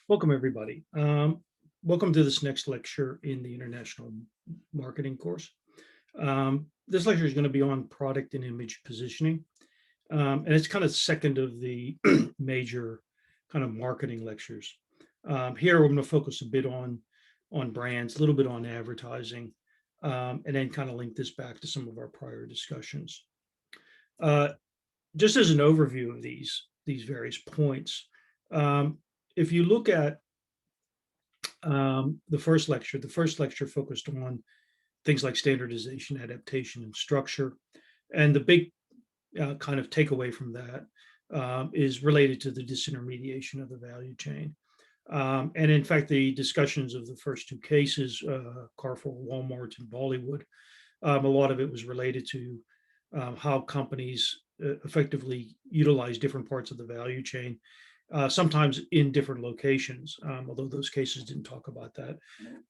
Welcome, everybody. Welcome to this next lecture in the International Marketing course. This lecture is going to be on product and image positioning, and it's kind of second of the major kind of marketing lectures. Here, we're going to focus a bit on brands, a little bit on advertising, and then kind of link this back to some of our prior discussions. Just as an overview of these various points, if you look at the first lecture focused on things like standardization, adaptation, and structure. And the big kind of takeaway from that is related to the disintermediation of the value chain. And in fact, the discussions of the first two cases, Carrefour, Walmart, and Bollywood, a lot of it was related to how companies effectively utilize different parts of the value chain, sometimes in different locations, although those cases didn't talk about that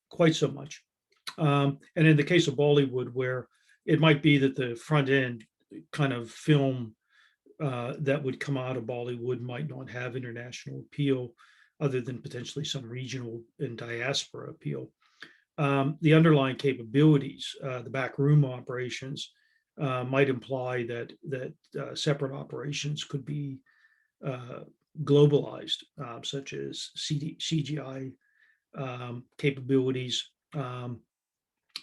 quite so much. And in the case of Bollywood, where it might be that the front end kind of film that would come out of Bollywood might not have international appeal, other than potentially some regional and diaspora appeal. The underlying capabilities, the backroom operations, might imply that separate operations could be globalized, such as CGI capabilities,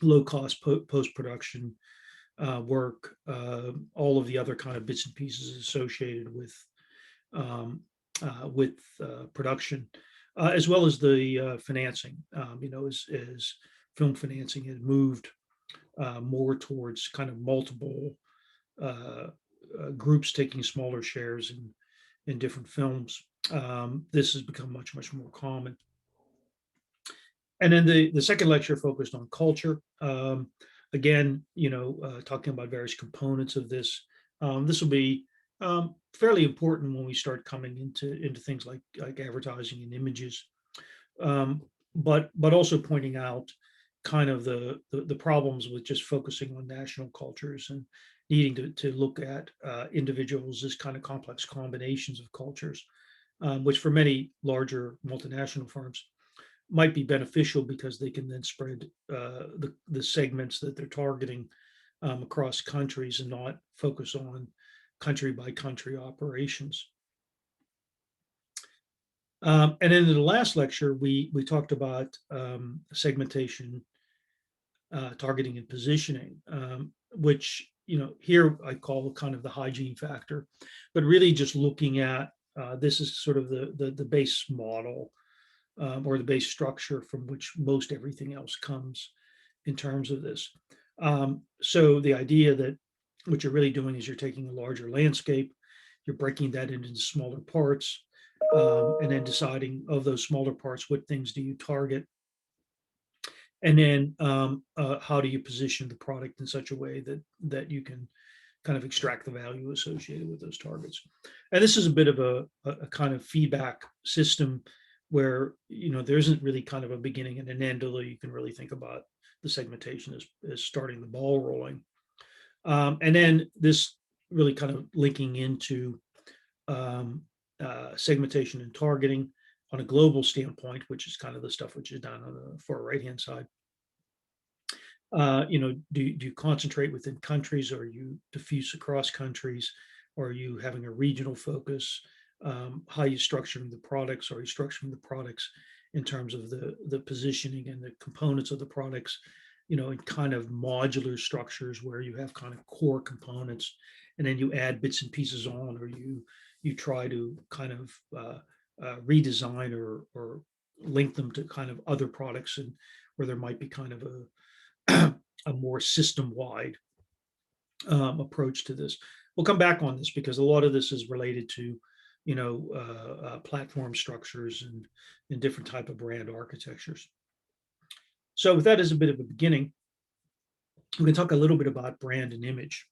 low-cost post-production work, all of the other kind of bits and pieces associated with production, as well as the financing. As film financing has moved more towards kind of multiple groups taking smaller shares in different films, this has become much, much more common. And then the second lecture focused on culture. Again, talking about various components of this. This will be fairly important when we start coming into things like advertising and images, but also pointing out kind of the problems with just focusing on national cultures and needing to look at individuals as kind of complex combinations of cultures, which for many larger multinational firms might be beneficial because they can then spread the segments that they're targeting across countries and not focus on country by country operations. And then in the last lecture, we talked about segmentation, targeting, and positioning, which here I call kind of the hygiene factor, but really just looking at this is sort of the base model, or the base structure from which most everything else comes in terms of this. So the idea that what you're really doing is you're taking a larger landscape, you're breaking that into smaller parts, and then deciding of those smaller parts, what things do you target? And then how do you position the product in such a way that you can kind of extract the value associated with those targets? And this is a bit of a kind of feedback system where there isn't really kind of a beginning and an end, although you can really think about the segmentation as starting the ball rolling. And then this really kind of linking into segmentation and targeting on a global standpoint, which is kind of the stuff which is down on the far right-hand side. Do you concentrate within countries, or you diffuse across countries, or are you having a regional focus? How are you structuring the products? Are you structuring the products in terms of the positioning and the components of the products, in kind of modular structures where you have kind of core components, and then you add bits and pieces on, or you try to kind of redesign or link them to kind of other products, and where there might be kind of a more system-wide approach to this. We'll come back on this because a lot of this is related to platform structures and different type of brand architectures. So with that as a bit of a beginning, I'm going to talk a little bit about brand and image.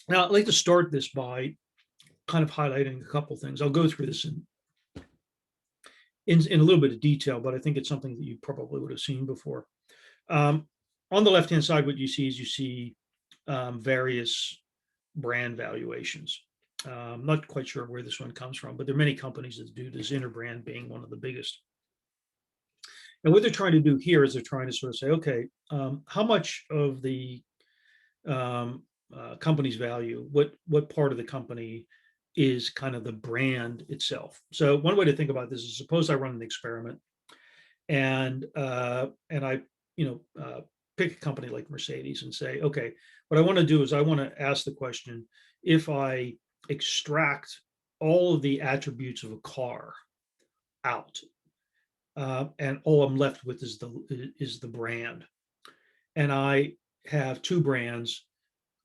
Now, I'd like to start this by kind of highlighting a couple things. I'll go through this in a little bit of detail, but I think it's something that you probably would have seen before. On the left-hand side, what you see is various brand valuations. I'm not quite sure where this one comes from, but there are many companies that do this, Interbrand being one of the biggest. And what they're trying to do here is they're trying to sort of say, okay, how much of the company's value, what part of the company is kind of the brand itself. So one way to think about this is, suppose I run an experiment, and I, pick a company like Mercedes and say, okay, what I want to do is I want to ask the question: if I extract all of the attributes of a car out, and all I'm left with is the brand, and I have two brands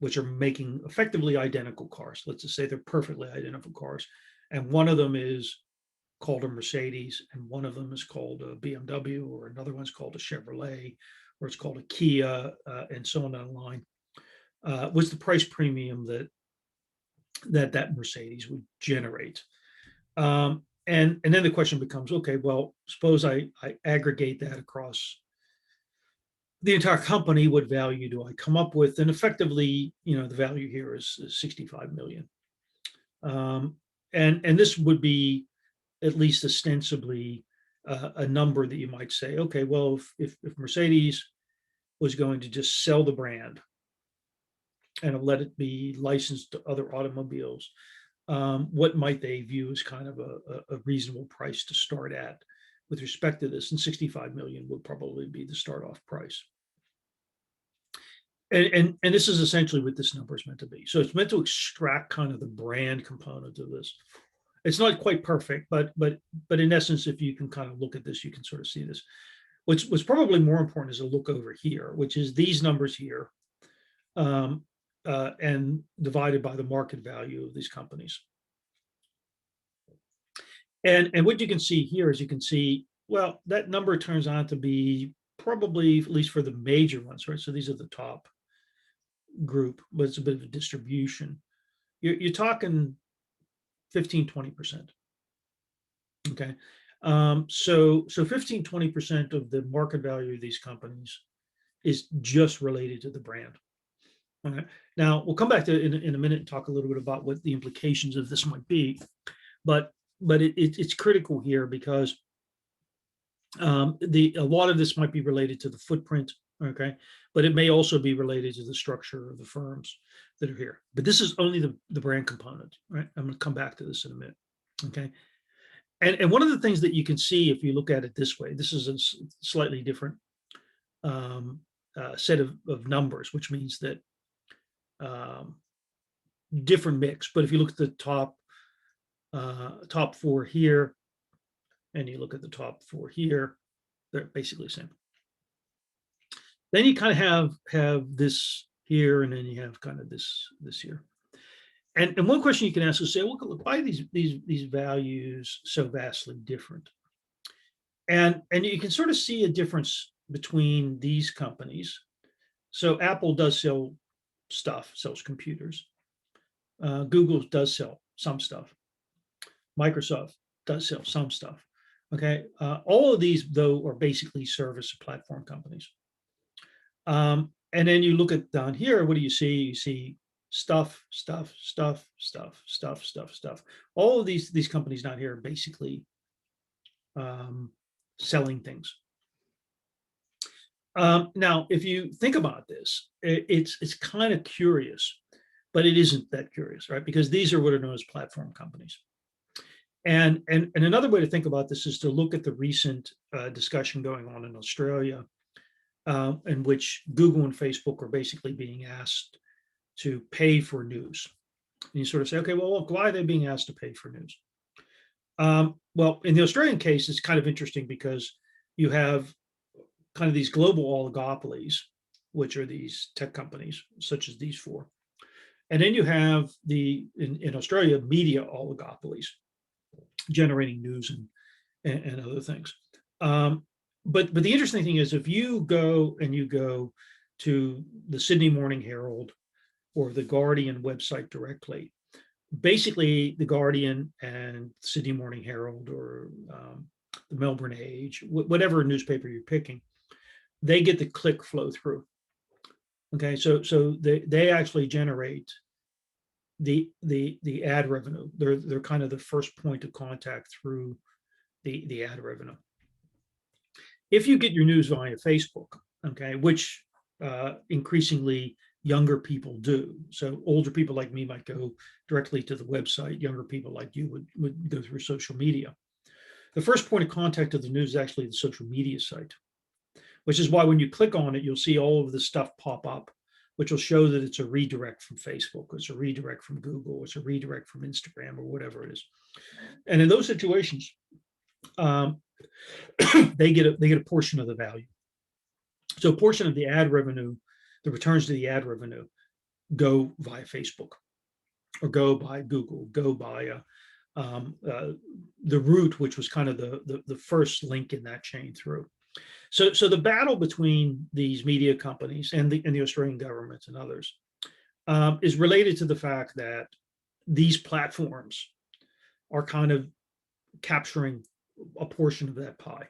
which are making effectively identical cars. Let's just say they're perfectly identical cars, and one of them is called a Mercedes, and one of them is called a BMW, or another one's called a Chevrolet, or it's called a Kia, and so on down the line. What's the price premium that Mercedes would generate? And then the question becomes, okay, well, suppose I aggregate that across the entire company. What value do I come up with? And effectively, the value here is 65 million. And this would be at least ostensibly a number that you might say, okay, well, if Mercedes was going to just sell the brand and let it be licensed to other automobiles, what might they view as kind of a reasonable price to start at with respect to this? And 65 million would probably be the start off price. And this is essentially what this number is meant to be. So it's meant to extract kind of the brand component of this. It's not quite perfect, but in essence, if you can kind of look at this, you can sort of see this. What's probably more important is a look over here, which is these numbers here, and divided by the market value of these companies. And what you can see here is, you can see, well, that number turns out to be probably, at least for the major ones, right? So these are the top group, but it's a bit of a distribution. You're talking 15-20%. Okay. So 15-20% of the market value of these companies is just related to the brand. All right. Now we'll come back to in a minute and talk a little bit about what the implications of this might be, but it's critical here because a lot of this might be related to the footprint, okay, but it may also be related to the structure of the firms that are here. But this is only the brand component, right? I'm going to come back to this in a minute, okay. And one of the things that you can see if you look at it this way, this is a slightly different set of numbers, which means that different mix. But if you look at the top four here, and you look at the top four here, they're basically the same. Then you kind of have this here, and then you have kind of this here. And one question you can ask is, say, well, look, why are these values so vastly different? And you can sort of see a difference between these companies. So Apple does sell stuff, sells computers. Google does sell some stuff. Microsoft does sell some stuff. Okay, all of these, though, are basically service platform companies. And then you look at down here, what do you see? You see stuff. All of these companies down here are basically selling things. Now, if you think about this, it's kind of curious, but it isn't that curious, right? Because these are what are known as platform companies. And another way to think about this is to look at the recent discussion going on in Australia, in which Google and Facebook are basically being asked to pay for news. And you sort of say, okay, well, look, why are they being asked to pay for news? Well, in the Australian case, it's kind of interesting because you have kind of these global oligopolies, which are these tech companies, such as these four. And then you have in Australia, media oligopolies, generating news and other things. But the interesting thing is, if you go to the Sydney Morning Herald or the Guardian website directly, basically the Guardian and Sydney Morning Herald, or the Melbourne Age, whatever newspaper you're picking, they get the click flow through. Okay, so they actually generate the ad revenue. They're kind of the first point of contact through the ad revenue. If you get your news via Facebook, okay, which increasingly younger people do. So older people like me might go directly to the website. Younger people like you would go through social media. The first point of contact of the news is actually the social media site, which is why when you click on it, you'll see all of this stuff pop up, which will show that it's a redirect from Facebook, it's a redirect from Google, it's a redirect from Instagram or whatever it is. And in those situations, they get a portion of the value. So a portion of the ad revenue, the returns to the ad revenue, go via Facebook, or go by Google, go by the route, which was kind of the first link in that chain through. So the battle between these media companies and the Australian government and others is related to the fact that these platforms are kind of capturing a portion of that pie.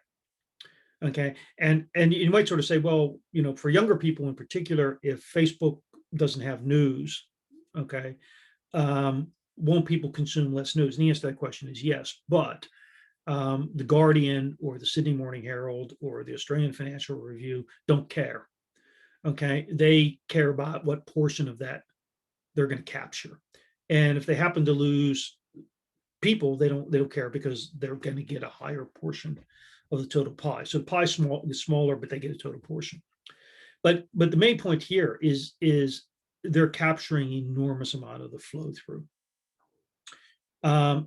Okay, and you might sort of say, well, for younger people in particular, if Facebook doesn't have news, okay, won't people consume less news? And the answer to that question is yes, but the Guardian or the Sydney Morning Herald or the Australian Financial Review don't care. Okay, they care about what portion of that they're going to capture, and if they happen to lose people, they don't care, because they're going to get a higher portion of the total pie. So the pie is smaller, but they get a total portion. But the main point here is they're capturing enormous amount of the flow through,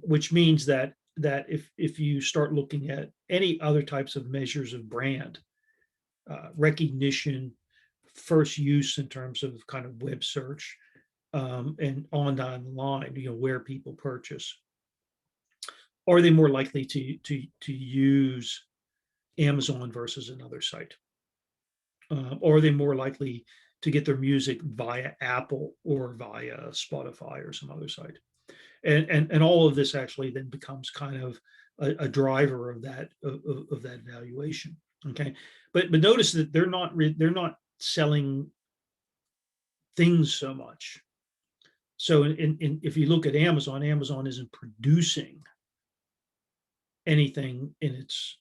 which means that if you start looking at any other types of measures of brand recognition, first use in terms of kind of web search, and on down the line, where people purchase, are they more likely to use Amazon versus another site? Or are they more likely to get their music via Apple or via Spotify or some other site? And all of this actually then becomes kind of a driver of that valuation. Okay, but notice that they're not selling things so much. So if you look at Amazon isn't producing anything in its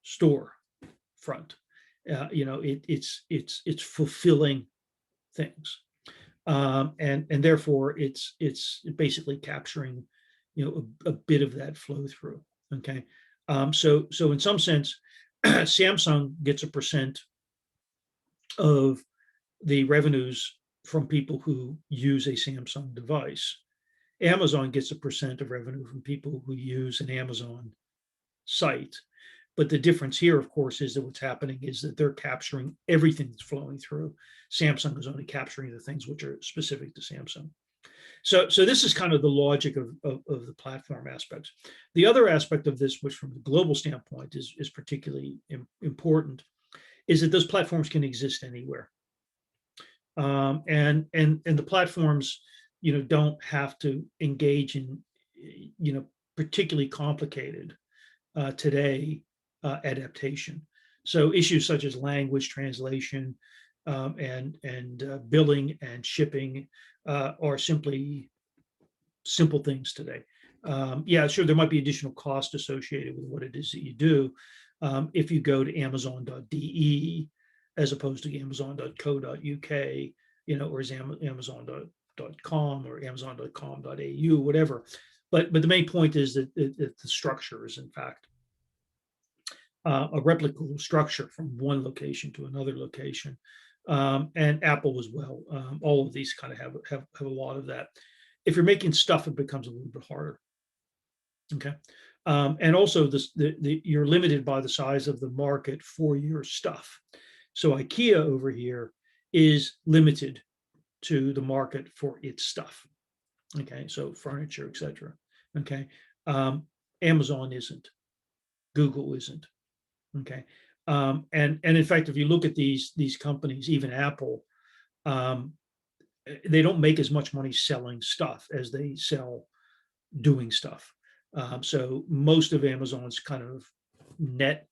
store front. It's fulfilling things, and therefore it's basically capturing a bit of that flow through. Okay, so in some sense, Samsung gets a percent of the revenues from people who use a Samsung device. Amazon gets a percent of revenue from people who use an Amazon site. But the difference here, of course, is that what's happening is that they're capturing everything that's flowing through. Samsung is only capturing the things which are specific to Samsung. So this is kind of the logic of the platform aspects. The other aspect of this, which from the global standpoint is particularly important, is that those platforms can exist anywhere. And the platforms, don't have to engage in, particularly complicated today adaptation. So issues such as language translation, and billing and shipping are simply simple things today. Yeah, sure, there might be additional cost associated with what it is that you do if you go to Amazon.de as opposed to Amazon.co.uk, or Amazon.com or Amazon.com.au, whatever. But the main point is that the structure is in fact a replicable structure from one location to another location, and Apple as well. All of these kind of have a lot of that. If you're making stuff, it becomes a little bit harder. Okay, and also you're limited by the size of the market for your stuff. So IKEA over here is limited to the market for its stuff. Okay, so furniture, etc. Okay, Amazon isn't, Google isn't. Okay, and in fact, if you look at these companies, even Apple, they don't make as much money selling stuff as they sell doing stuff. So most of Amazon's kind of net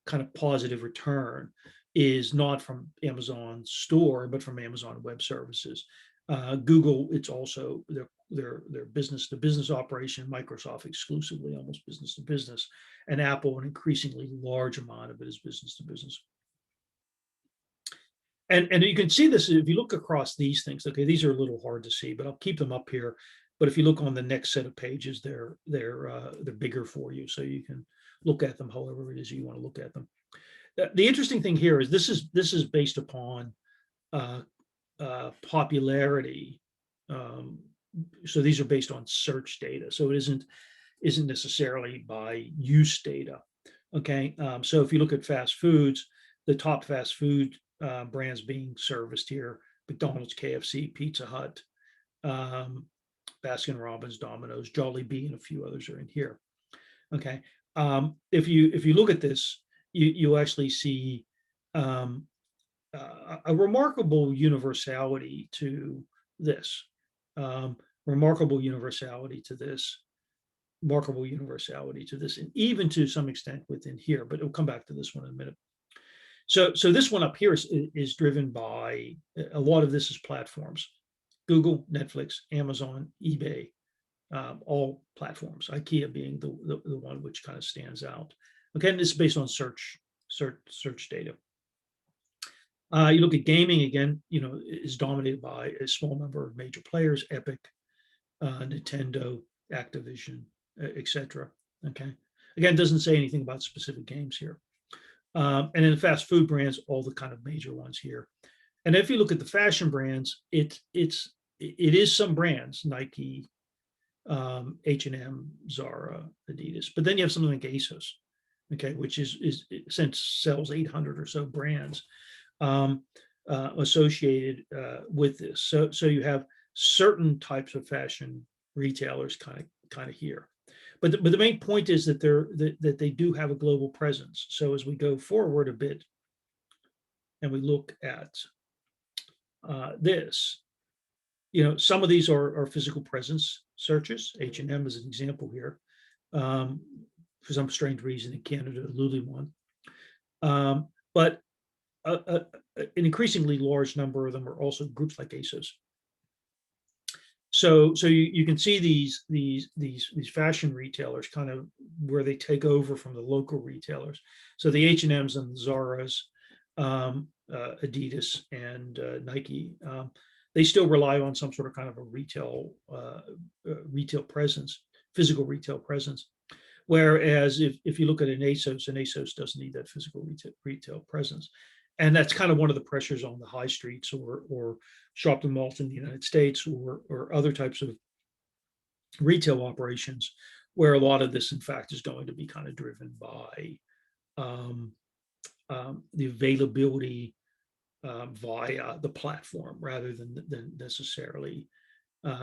kind of positive return is not from Amazon store, but from Amazon Web Services. Google, it's also, they're their business to business operation, Microsoft exclusively, almost business to business, and Apple, an increasingly large amount of it is business to business. And you can see this if you look across these things. Okay, these are a little hard to see, but I'll keep them up here. But if you look on the next set of pages, they're bigger for you, so you can look at them however it is you want to look at them. The interesting thing here is this is based upon popularity. So these are based on search data. So it isn't necessarily by use data. Okay, so if you look at fast foods, the top fast food brands being serviced here: McDonald's, KFC, Pizza Hut, Baskin Robbins, Domino's, Jollibee, and a few others are in here. Okay, if you look at this, you actually see a remarkable universality to this, remarkable universality to this, remarkable universality to this, and even to some extent within here. But we'll come back to this one in a minute. So this one up here is driven by a lot of this is platforms: Google, Netflix, Amazon, eBay, all platforms. IKEA being the one which kind of stands out. Okay, and this is based on search data. You look at gaming again, is dominated by a small number of major players: Epic, Nintendo, Activision, etc. Okay, again, doesn't say anything about specific games here. And in the fast food brands, all the kind of major ones here. And if you look at the fashion brands, it is some brands: Nike, H&M, Zara, Adidas. But then you have something like ASOS, okay, which since sells 800 or so brands associated with this. So you have certain types of fashion retailers kind of here. But the main point is that they do have a global presence. So as we go forward a bit and we look at this, some of these are physical presence searches. H&M is an example here. For some strange reason in Canada, Lululemon. But an increasingly large number of them are also groups like ASOS. So you can see these fashion retailers kind of where they take over from the local retailers. So the H&Ms and the Zaras, Adidas and Nike, they still rely on some sort of kind of a retail presence, physical retail presence. Whereas if you look at an ASOS doesn't need that physical retail presence. And that's kind of one of the pressures on the high streets or shopping malls in the United States or other types of retail operations, where a lot of this, in fact, is going to be kind of driven by the availability via the platform rather than necessarily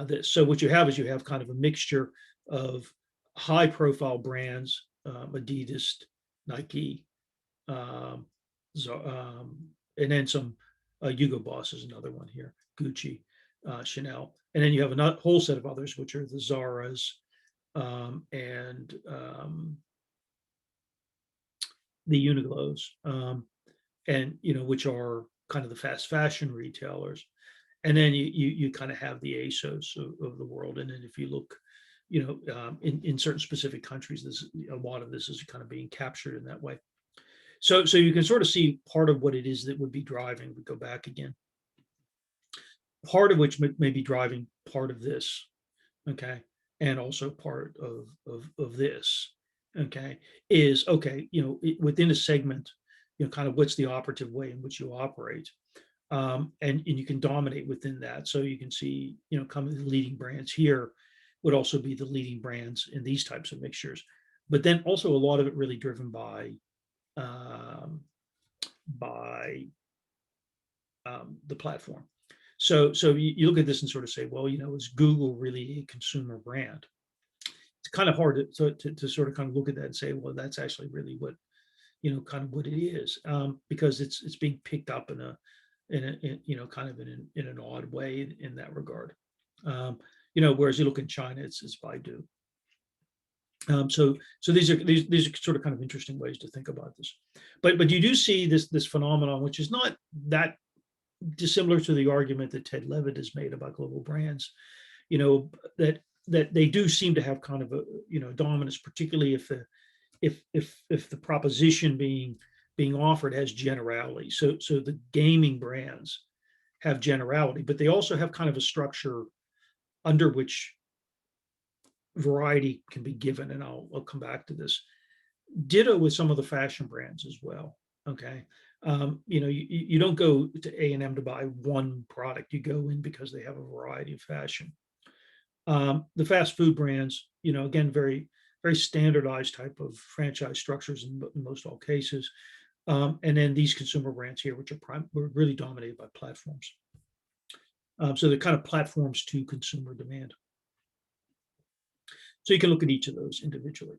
this. So what you have is kind of a mixture of high profile brands, Adidas, Nike, and then some Hugo Boss is another one here, Gucci, Chanel, and then you have a whole set of others, which are the Zaras and the Uniqlos, and which are kind of the fast fashion retailers. And then you kind of have the ASOS of the world. And then if you look, in certain specific countries, a lot of this is kind of being captured in that way. So you can sort of see part of what it is that would be driving. We go back again. Part of which may be driving part of this, okay, and also part of this, okay, is okay. Within a segment, kind of what's the operative way in which you operate, and you can dominate within that. So you can see, kind of the leading brands here would also be the leading brands in these types of mixtures, but then also a lot of it really driven by the platform. So you look at this and sort of say, well, is Google really a consumer brand? It's kind of hard to sort of kind of look at that and say, well, that's actually really what, kind of what it is, because it's being picked up in a kind of in an odd way in that regard. Whereas you look in China, it's Baidu. So these are sort of kind of interesting ways to think about this, but you do see this phenomenon, which is not that dissimilar to the argument that Ted Levitt has made about global brands, you know, that they do seem to have kind of a, you know, dominance, particularly if the proposition being offered has generality. So the gaming brands have generality, but they also have kind of a structure under which variety can be given, and I'll come back to this. Ditto with some of the fashion brands as well. Okay. You know, you don't go to A&M to buy one product. You go in because they have a variety of fashion. The fast food brands, you know, again, very standardized type of franchise structures in most all cases. And then these consumer brands here, which were really dominated by platforms. So they're kind of platforms to consumer demand. So you can look at each of those individually.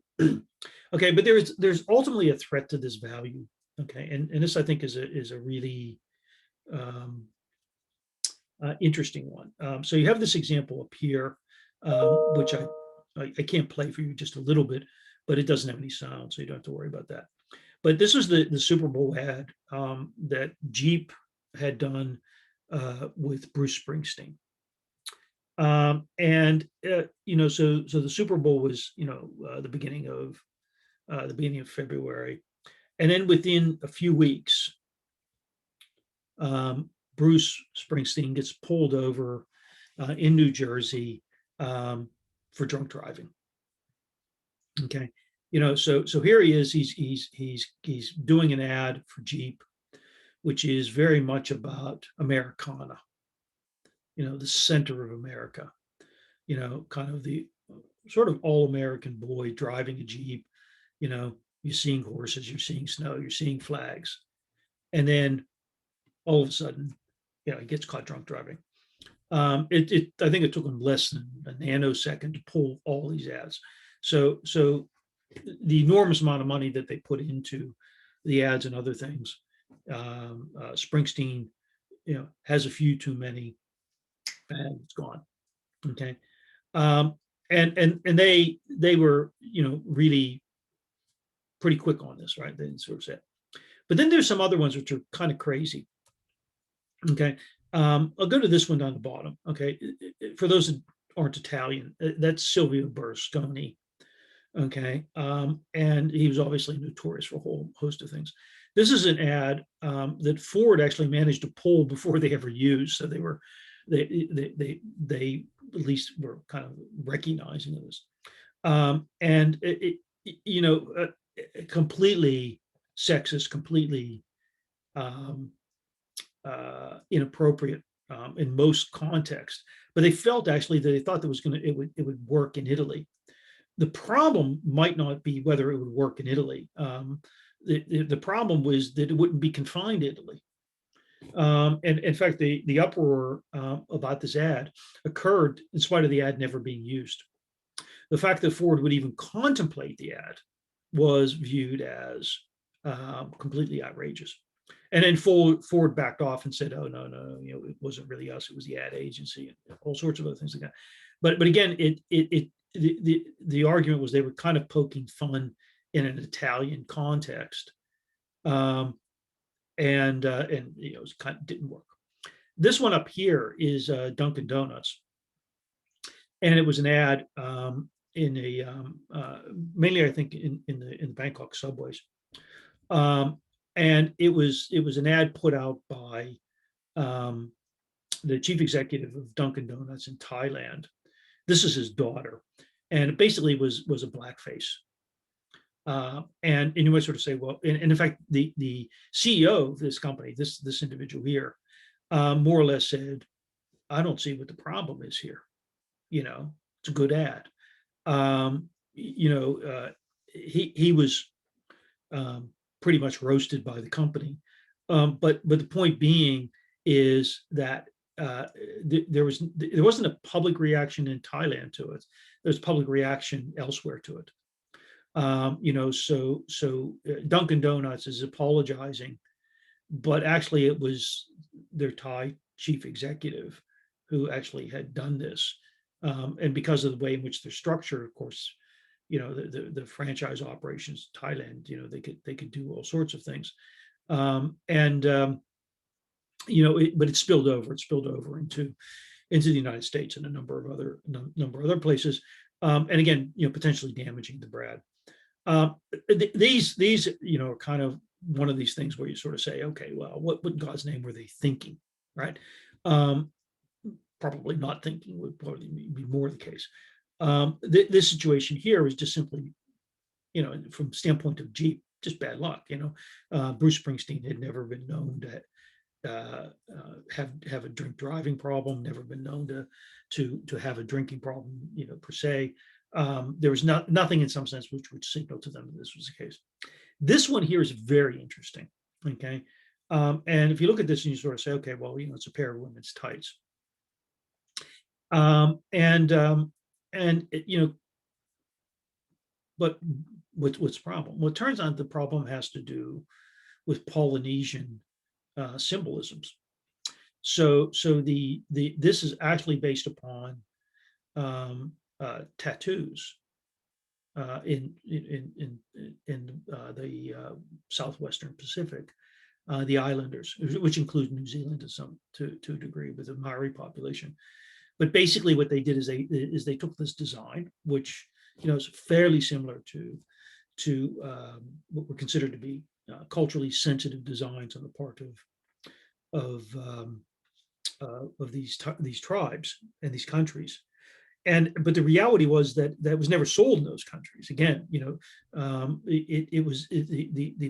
Okay, but there's ultimately a threat to this value. Okay, and this I think is a really interesting one. So you have this example up here, which I can't play for you just a little bit, but it doesn't have any sound, so you don't have to worry about that. But this was the Super Bowl ad that Jeep had done with Bruce Springsteen. And you know, so the Super Bowl was, you know, the beginning of February, and then within a few weeks, Bruce Springsteen gets pulled over in New Jersey for drunk driving. Okay, you know, so here he is. He's doing an ad for Jeep, which is very much about Americana. You know, the center of America. You know, kind of the sort of all-American boy driving a Jeep. You know, you're seeing horses, you're seeing snow, you're seeing flags, and then all of a sudden, you know, he gets caught drunk driving. I think it took him less than a nanosecond to pull all these ads. So the enormous amount of money that they put into the ads and other things, Springsteen, you know, has a few too many, and it's gone. Okay, and they were, you know, really pretty quick on this, right? They sort of said, but then there's some other ones which are kind of crazy. Okay, I'll go to this one down the bottom. Okay, for those that aren't Italian, that's Silvio Berlusconi. Okay, and he was obviously notorious for a whole host of things. This is an ad that Ford actually managed to pull before they ever used, so they at least were kind of recognizing this, and you know, completely sexist, completely inappropriate in most contexts. But they felt actually that they thought that it would work in Italy. The problem might not be whether it would work in Italy. The problem was that it wouldn't be confined to Italy. And in fact, the uproar about this ad occurred in spite of the ad never being used. The fact that Ford would even contemplate the ad was viewed as completely outrageous. And then Ford backed off and said, "Oh no, you know, it wasn't really us; it was the ad agency, and all sorts of other things like that." But again, the argument was they were kind of poking fun in an Italian context, and you know, it kind of didn't work. This one up here is Dunkin' Donuts, and it was an ad in mainly I think in the Bangkok subways. And it was an ad put out by the chief executive of Dunkin' Donuts in Thailand. This is his daughter, and it basically was a blackface. And you might sort of say, well, and in fact, the CEO of this company, this individual here, more or less said, "I don't see what the problem is here. You know, it's a good ad." You know, he was pretty much roasted by the company. But the point being is that there wasn't a public reaction in Thailand to it. There's public reaction elsewhere to it. You know, so Dunkin' Donuts is apologizing, but actually it was their Thai chief executive who actually had done this. And because of the way in which they're structured, of course, you know, the franchise operations in Thailand, you know, they could do all sorts of things. And you know, but it spilled over into into the United States and a number of other places, and again, potentially damaging the brand. These are kind of one of these things where you sort of say, okay, well, what in God's name were they thinking, right? Um, Probably not thinking would probably be more the case. This situation here is just simply, from standpoint of Jeep, just bad luck. Bruce Springsteen had never been known to have a drink driving problem, never been known to have a drinking problem, per se. There was nothing in some sense which would signal to them that this was the case. This one here is very interesting. Okay. And if you look at this and you sort of say, okay, well, it's a pair of women's tights. And but what's the problem? Well, it turns out the problem has to do with Polynesian symbolisms. So this is actually based upon tattoos in the southwestern Pacific, the islanders, which include New Zealand to a degree, with the Maori population. But basically, what they did is they took this design, which is fairly similar to what were considered to be culturally sensitive designs on the part of these tribes and these countries. But the reality was that was never sold in those countries. Again, the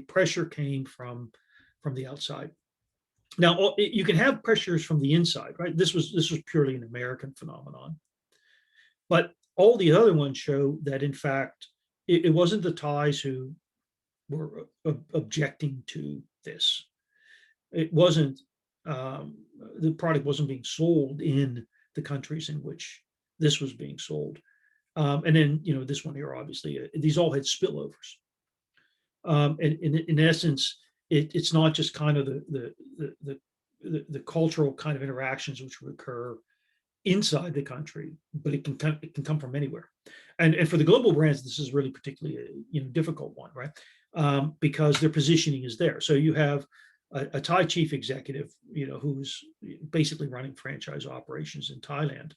pressure came from the outside. Now, you can have pressures from the inside, right? This was purely an American phenomenon, but all the other ones show that, in fact, it wasn't the Thais who were objecting to this. It wasn't the product wasn't being sold in the countries in which this was being sold. And then, this one here, obviously, these all had spillovers. And in essence, it's not just kind of the cultural kind of interactions which would occur inside the country, but it can come from anywhere. And for the global brands, this is really particularly a difficult one, right? Because their positioning is there. So you have a Thai chief executive, who's basically running franchise operations in Thailand,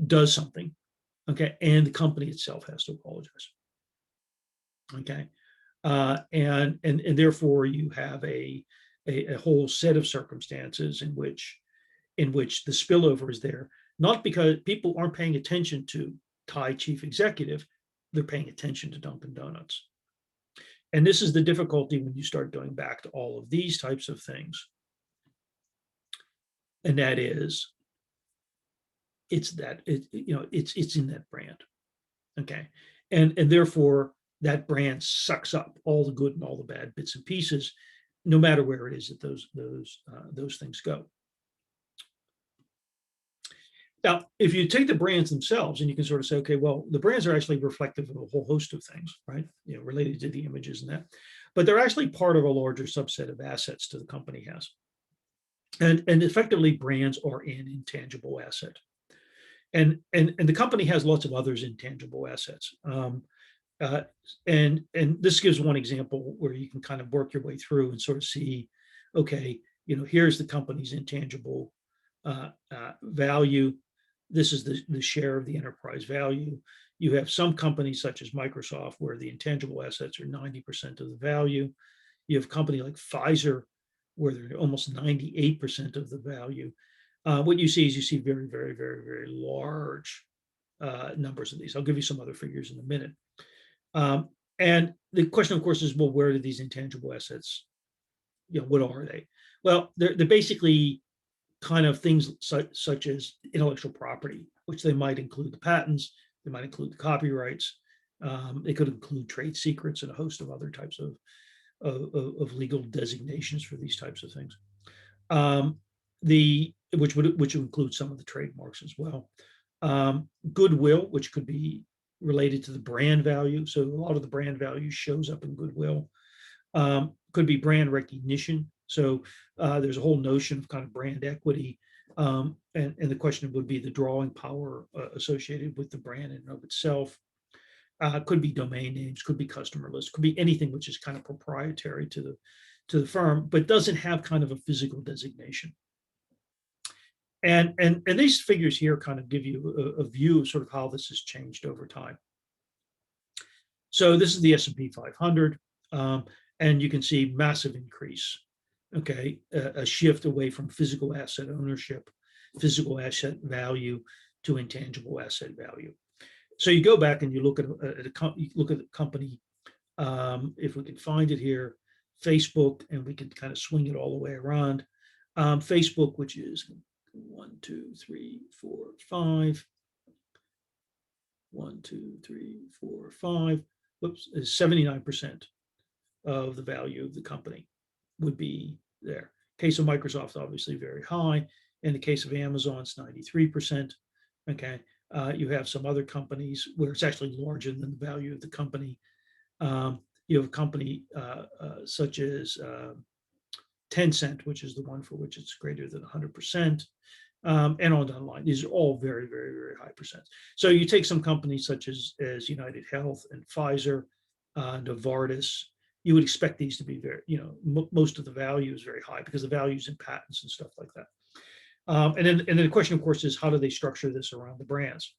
does something, okay, and the company itself has to apologize, okay, and therefore you have a whole set of circumstances in which the spillover is there, not because people aren't paying attention to Thai chief executive, they're paying attention to Dunkin' Donuts. And this is the difficulty when you start going back to all of these types of things. And that is, it's in that brand. Okay. And therefore that brand sucks up all the good and all the bad bits and pieces, no matter where it is that those things go. Now, if you take the brands themselves and you can sort of say, okay, well, the brands are actually reflective of a whole host of things, right? Related to the images and that, but they're actually part of a larger subset of assets that the company has. And effectively, brands are an intangible asset. And the company has lots of others intangible assets. And this gives one example where you can kind of work your way through and sort of see, okay, here's the company's intangible value. This is the share of the enterprise value. You have some companies such as Microsoft where the intangible assets are 90% of the value. You have a company like Pfizer where they're almost 98% of the value. What you see is very, very, very, very large numbers of these. I'll give you some other figures in a minute. And the question, of course, is, well, where do these intangible assets, what are they? Well, they're basically kind of things such as intellectual property, which they might include the patents, they might include the copyrights, they could include trade secrets and a host of other types of legal designations for these types of things. Which would include some of the trademarks as well. Goodwill, which could be related to the brand value. So a lot of the brand value shows up in goodwill. Could be brand recognition. So there's a whole notion of kind of brand equity. And the question would be the drawing power associated with the brand in and of itself. Could be domain names, could be customer lists, could be anything which is kind of proprietary to the firm, but doesn't have kind of a physical designation. And these figures here kind of give you a view of sort of how this has changed over time. So this is the S&P 500, and you can see massive increase. Okay, a shift away from physical asset ownership, physical asset value, to intangible asset value. So you go back and you look at the company. If we can find it here, Facebook, and we can kind of swing it all the way around. Facebook, which is 1, 2, 3, 4, 5. 1, 2, 3, 4, 5. Whoops, is 79% of the value of the company would be there. Case of Microsoft, obviously very high. In the case of Amazon, it's 93%. Okay, you have some other companies where it's actually larger than the value of the company. You have a company such as Tencent, which is the one for which it's greater than 100%, and on down the line. These are all very, very, very high percents. So you take some companies such as United Health and Pfizer, Novartis. You would expect these to be very, most of the value is very high because the value is in patents and stuff like that. And then the question, of course, is how do they structure this around the brands?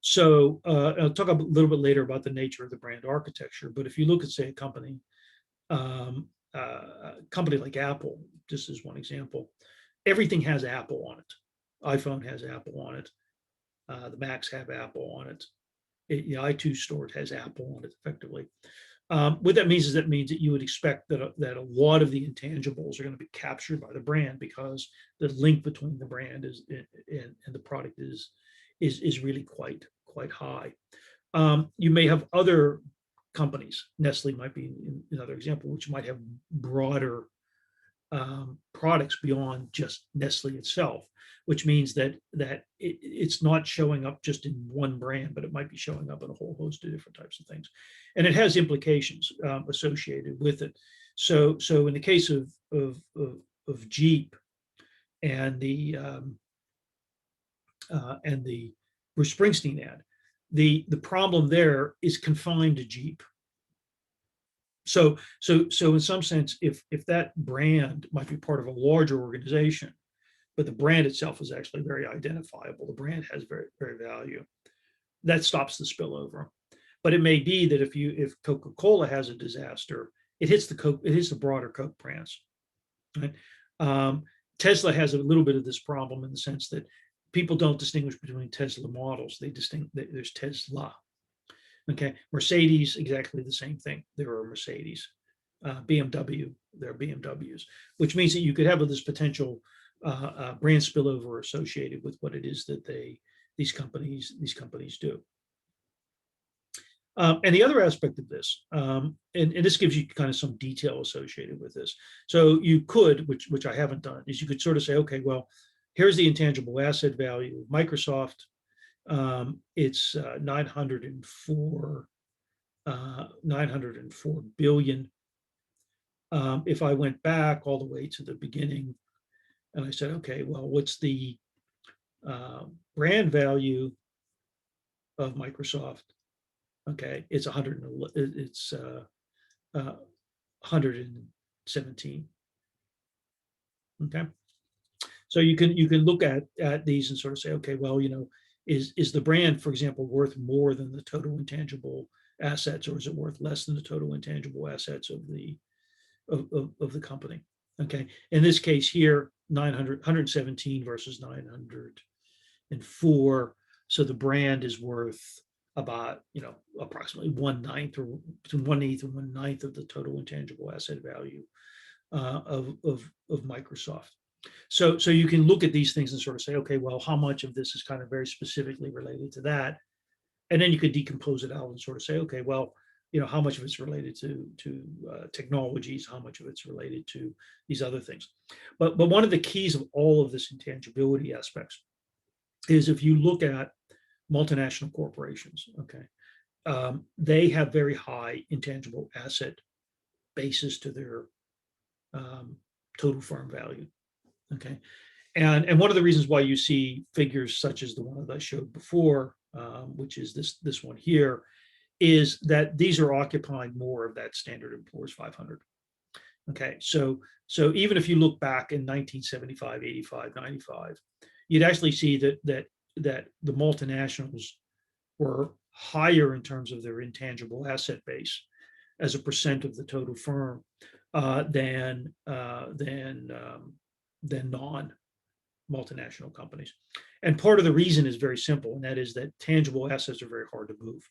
So I'll talk a little bit later about the nature of the brand architecture. But if you look at, say, a company like Apple, just as one example, everything has Apple on it. iPhone has Apple on it. The Macs have Apple on it. The iTunes store has Apple on it, effectively. What that means is that you would expect that a lot of the intangibles are going to be captured by the brand because the link between the brand and the product is really quite high. You may have other companies. Nestle might be another example, which might have broader products beyond just Nestle itself, which means that it's not showing up just in one brand, but it might be showing up in a whole host of different types of things, and it has implications associated with it. So in the case of Jeep and the Bruce Springsteen ad, the problem there is confined to Jeep. So in some sense, if that brand might be part of a larger organization, but the brand itself is actually very identifiable, the brand has very, very value, that stops the spillover. But it may be that if Coca-Cola has a disaster, it hits the broader Coke brands. Right? Tesla has a little bit of this problem in the sense that people don't distinguish between Tesla models. There's Tesla. Okay, Mercedes, exactly the same thing. There are Mercedes. BMW, there are BMWs, which means that you could have this potential brand spillover associated with what it is that these companies do. And the other aspect of this, and this gives you kind of some detail associated with this. So you could, which I haven't done, is you could sort of say, okay, well, here's the intangible asset value of Microsoft. It's 904 billion. If I went back all the way to the beginning and I said, okay, well, what's the brand value of Microsoft? Okay, it's 117. Okay, so you can look at these and sort of say, okay, well, is the brand, for example, worth more than the total intangible assets, or is it worth less than the total intangible assets of the company? Okay, in this case here, 117 versus 904, so the brand is worth about approximately 1/9 or between 1/8 and 1/9 of the total intangible asset value of Microsoft. So you can look at these things and sort of say, okay, well, how much of this is kind of very specifically related to that, and then you could decompose it out and sort of say, okay, well, how much of it's related to technologies, how much of it's related to these other things. But one of the keys of all of this intangibility aspects is if you look at multinational corporations, okay, they have very high intangible asset basis to their total firm value. Okay, and one of the reasons why you see figures such as the one that I showed before, which is this one here, is that these are occupying more of that Standard & Poor's 500. Okay, so even if you look back in 1975, 85, 95, you'd actually see that the multinationals were higher in terms of their intangible asset base as a percent of the total firm uh, than uh, than um, than non multinational companies. And part of the reason is very simple, and that is that tangible assets are very hard to move.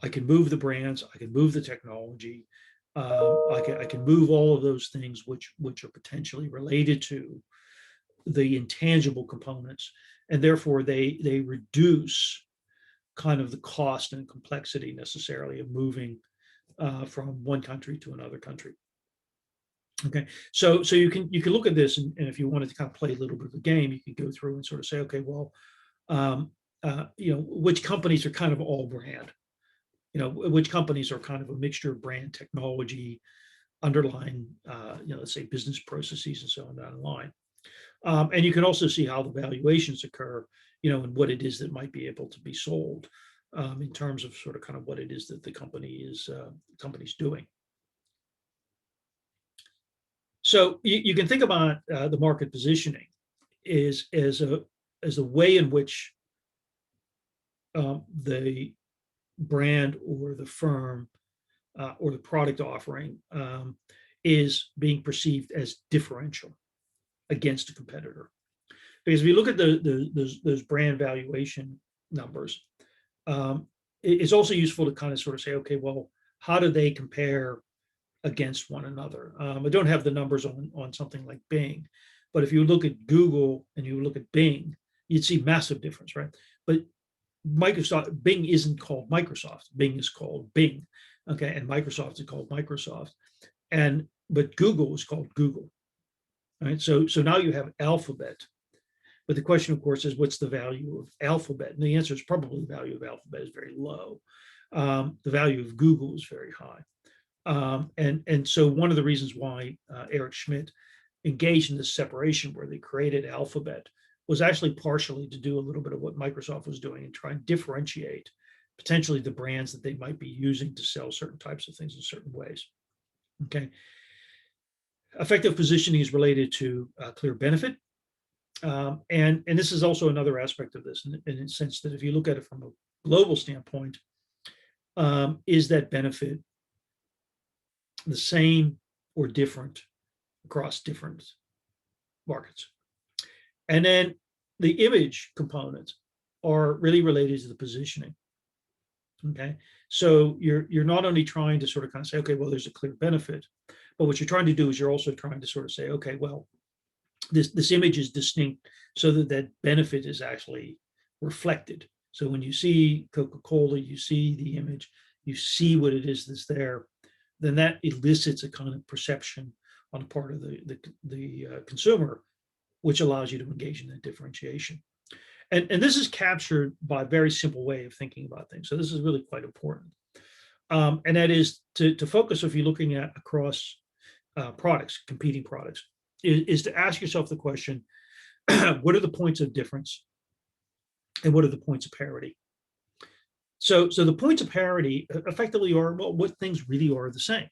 I can move the brands, I can move the technology, I can move all of those things which are potentially related to the intangible components, and therefore they reduce kind of the cost and complexity necessarily of moving from one country to another country. Okay, so you can look at this, and if you wanted to kind of play a little bit of a game, you could go through and sort of say, okay, well, um, which companies are kind of all brand, which companies are kind of a mixture of brand technology, underlying, let's say business processes and so on down the line. And you can also see how the valuations occur, and what it is that might be able to be sold in terms of sort of kind of what it is that the company's doing. So you can think about the market positioning is as a way in which the brand or the firm or the product offering is being perceived as differential against a competitor. Because if you look at those brand valuation numbers, it's also useful to kind of sort of say, okay, well, how do they compare against one another? I don't have the numbers on something like Bing, but if you look at Google and you look at Bing, you'd see massive difference, right? But Microsoft, Bing isn't called Microsoft. Bing is called Bing, okay, and Microsoft is called Microsoft, but Google is called Google, right? So now you have Alphabet, but the question, of course, is what's the value of Alphabet? And the answer is probably the value of Alphabet is very low. The value of Google is very high. And so one of the reasons why Eric Schmidt engaged in this separation where they created Alphabet was actually partially to do a little bit of what Microsoft was doing and try and differentiate potentially the brands that they might be using to sell certain types of things in certain ways. Okay. Effective positioning is related to clear benefit. And this is also another aspect of this in the sense that if you look at it from a global standpoint, is that benefit the same or different across different markets? And then the image components are really related to the positioning. Okay, so you're not only trying to sort of kind of say, okay, well, there's a clear benefit, but what you're trying to do is you're also trying to sort of say, okay, well, this image is distinct so that that benefit is actually reflected. So when you see Coca-Cola, you see the image, you see what it is that's there, then that elicits a kind of perception on the part of the consumer, which allows you to engage in that differentiation. And this is captured by a very simple way of thinking about things. So this is really quite important. And that is to focus, if you're looking at across products, competing products, is to ask yourself the question, what are the points of difference and what are the points of parity? So the points of parity effectively are, well, what things really are the same.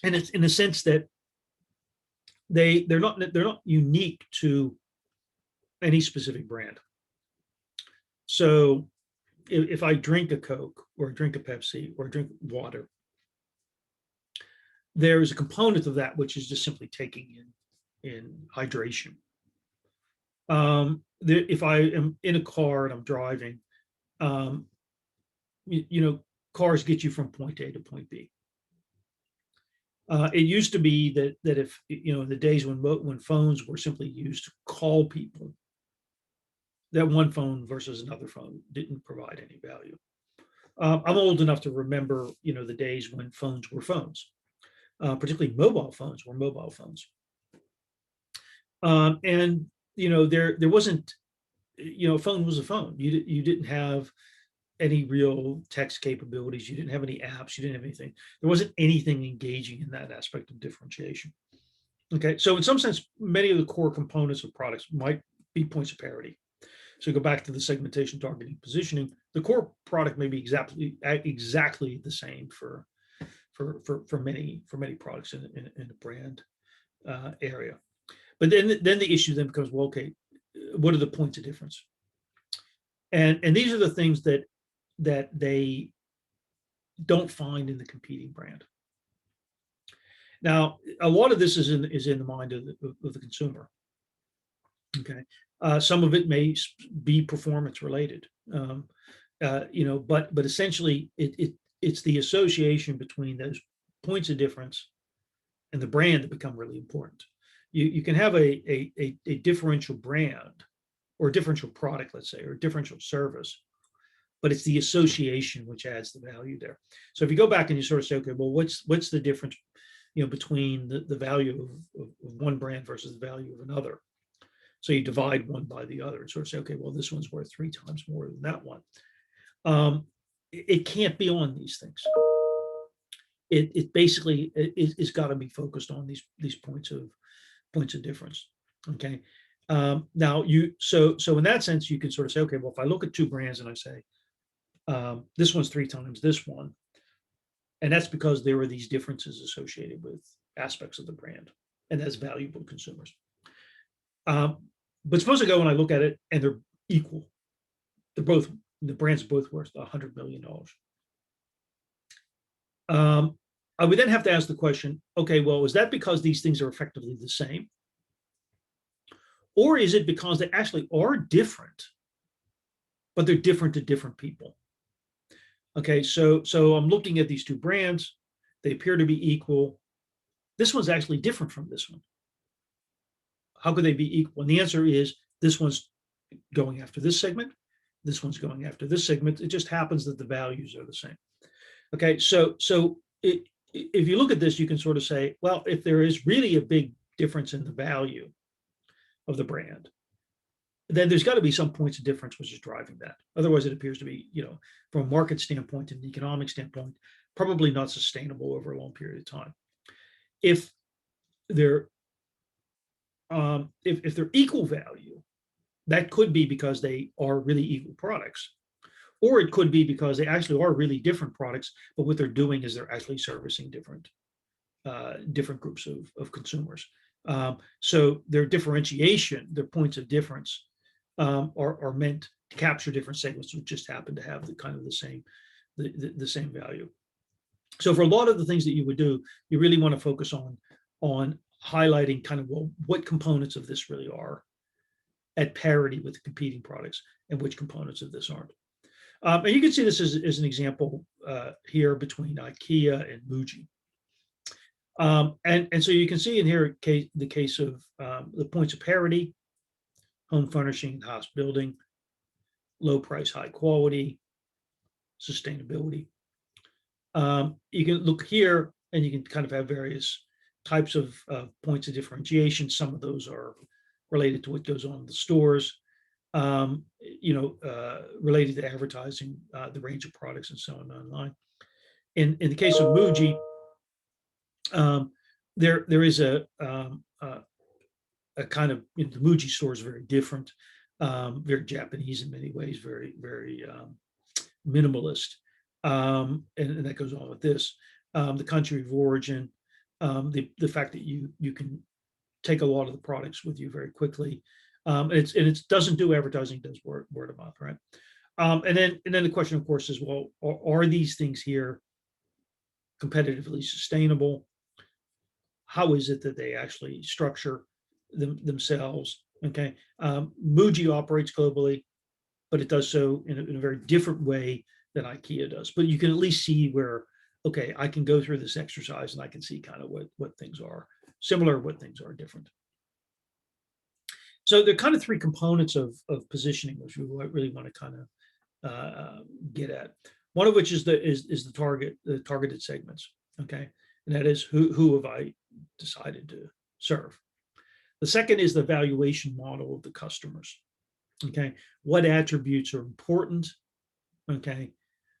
And it's in the sense that they're not unique to any specific brand. So if I drink a Coke or drink a Pepsi or drink water, there is a component of that which is just simply taking in hydration. If I am in a car and I'm driving, um, cars get you from point A to point B. It used to be that if in the days when phones were simply used to call people, that one phone versus another phone didn't provide any value. I'm old enough to remember the days when phones were phones, particularly mobile phones were mobile phones, and there wasn't a phone was a phone. You didn't have any real text capabilities. You didn't have any apps. You didn't have anything. There wasn't anything engaging in that aspect of differentiation. Okay, so in some sense, many of the core components of products might be points of parity. So go back to the segmentation, targeting, positioning. The core product may be exactly the same for many products in the brand area. But then the issue then becomes, well, okay, what are the points of difference? And these are the things that they don't find in the competing brand. Now, a lot of this is in the mind of the consumer. Okay, some of it may be performance related, but essentially it's the association between those points of difference and the brand that become really important. You can have a differential brand or a differential product, let's say, or a differential service, but it's the association which adds the value there. So if you go back and you sort of say, okay, well, what's the difference, between the value of one brand versus the value of another? So you divide one by the other and sort of say, okay, well, this one's worth 3 times more than that one. It can't be on these things. It basically it's got to be focused on these points of difference. Okay. Now so in that sense, you can sort of say, okay, well, if I look at 2 brands and I say, this one's 3 times this one, and that's because there were these differences associated with aspects of the brand, and that's valuable to consumers. But suppose I go and I look at it and they're equal. The brands are both worth $100 million. I would then have to ask the question, okay, well, is that because these things are effectively the same? Or is it because they actually are different, but they're different to different people? Okay, so I'm looking at these 2 brands. They appear to be equal. This one's actually different from this one. How could they be equal? And the answer is this one's going after this segment. This one's going after this segment. It just happens that the values are the same. Okay, so if you look at this, you can sort of say, well, if there is really a big difference in the value of the brand, then there's got to be some points of difference which is driving that. Otherwise, it appears to be, from a market standpoint and an economic standpoint, probably not sustainable over a long period of time. If they're if they're equal value, that could be because they are really equal products, or it could be because they actually are really different products, but what they're doing is they're actually servicing different groups of consumers. So their differentiation, their points of difference, are meant to capture different segments which just happen to have the same value. So for a lot of the things that you would do, you really want to focus on highlighting kind of, well, what components of this really are at parity with the competing products and which components of this aren't. And you can see this as an example here between IKEA and Muji. And so you can see in here the case of the points of parity: home furnishing and house building, low price, high quality, sustainability. You can look here and you can kind of have various types of points of differentiation. Some of those are related to what goes on in the stores, related to advertising, the range of products and so on online. In the case of Muji, there is a kind of, the Muji store is very different, very Japanese in many ways, very, very minimalist. And that goes on with this. The country of origin, the fact that you can take a lot of the products with you very quickly. It doesn't do advertising, it does word of mouth, right? And then the question, of course, is, well, are these things here competitively sustainable? How is it that they actually structure themselves? Okay, Muji operates globally, but it does so in a very different way than IKEA does. But you can at least see where, okay, I can go through this exercise and I can see kind of what things are similar, what things are different. So there are kind of 3 components of positioning, which we really want to kind of get at. One of which is the targeted segments. Okay, and that is who have I decided to serve. The second is the valuation model of the customers. Okay, what attributes are important, okay,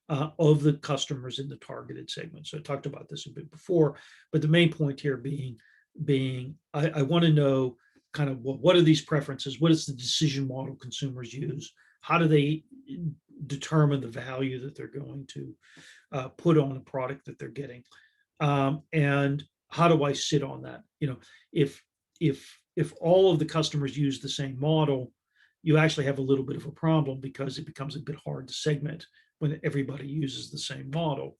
of the customers in the targeted segment. So I talked about this a bit before, but the main point here being I want to know kind of, well, what are these preferences? What is the decision model consumers use? How do they determine the value that they're going to put on a product that they're getting? And how do I sit on that? If if all of the customers use the same model, you actually have a little bit of a problem because it becomes a bit hard to segment when everybody uses the same model.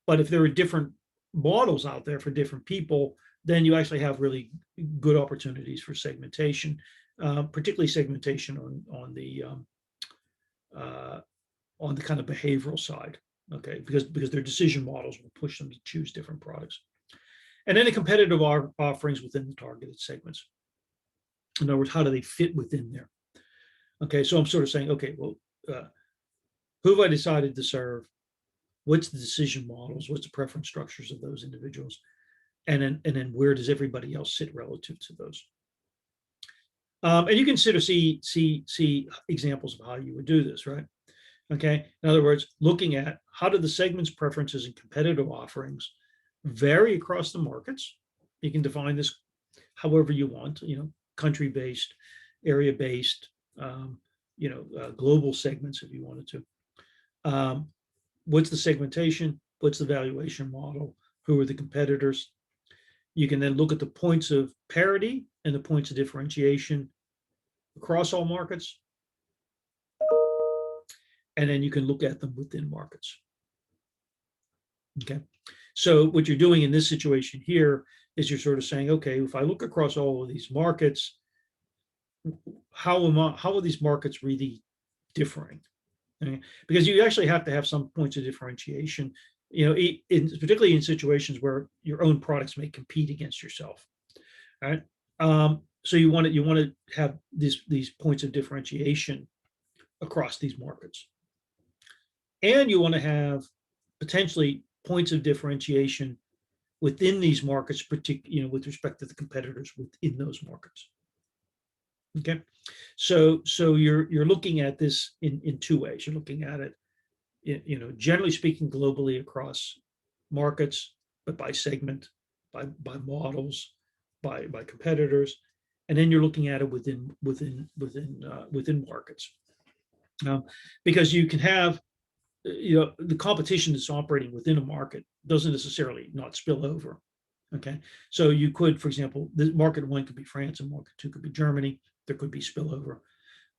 But if there are different models out there for different people, then you actually have really good opportunities for segmentation, particularly segmentation on the kind of behavioral side. Okay, because their decision models will push them to choose different products. And then the competitive offerings within the targeted segments. In other words, how do they fit within there? Okay, so I'm sort of saying, okay, well, who have I decided to serve? What's the decision models? What's the preference structures of those individuals? And then where does everybody else sit relative to those? And you can sort of see examples of how you would do this, right? Okay, in other words, looking at how do the segments, preferences, and competitive offerings vary across the markets. You can define this however you want, country-based, area-based, global segments if you wanted to. What's the segmentation? What's the valuation model? Who are the competitors? You can then look at the points of parity and the points of differentiation across all markets. And then you can look at them within markets. Okay. So what you're doing in this situation here is you're sort of saying, okay, if I look across all of these markets, how are these markets really differing? Okay? Because you actually have to have some points of differentiation, particularly in situations where your own products may compete against yourself. All right. So you want to have these points of differentiation across these markets. And you want to have potentially points of differentiation within these markets, particularly with respect to the competitors within those markets. Okay, so you're looking at this in two ways. You're looking at it, generally speaking, globally across markets, but by segment, by models, by competitors, and then you're looking at it within markets, because you can have the competition that's operating within a market doesn't necessarily not spill over. Okay, so you could, for example, the market one could be France and market two could be Germany. There could be spillover,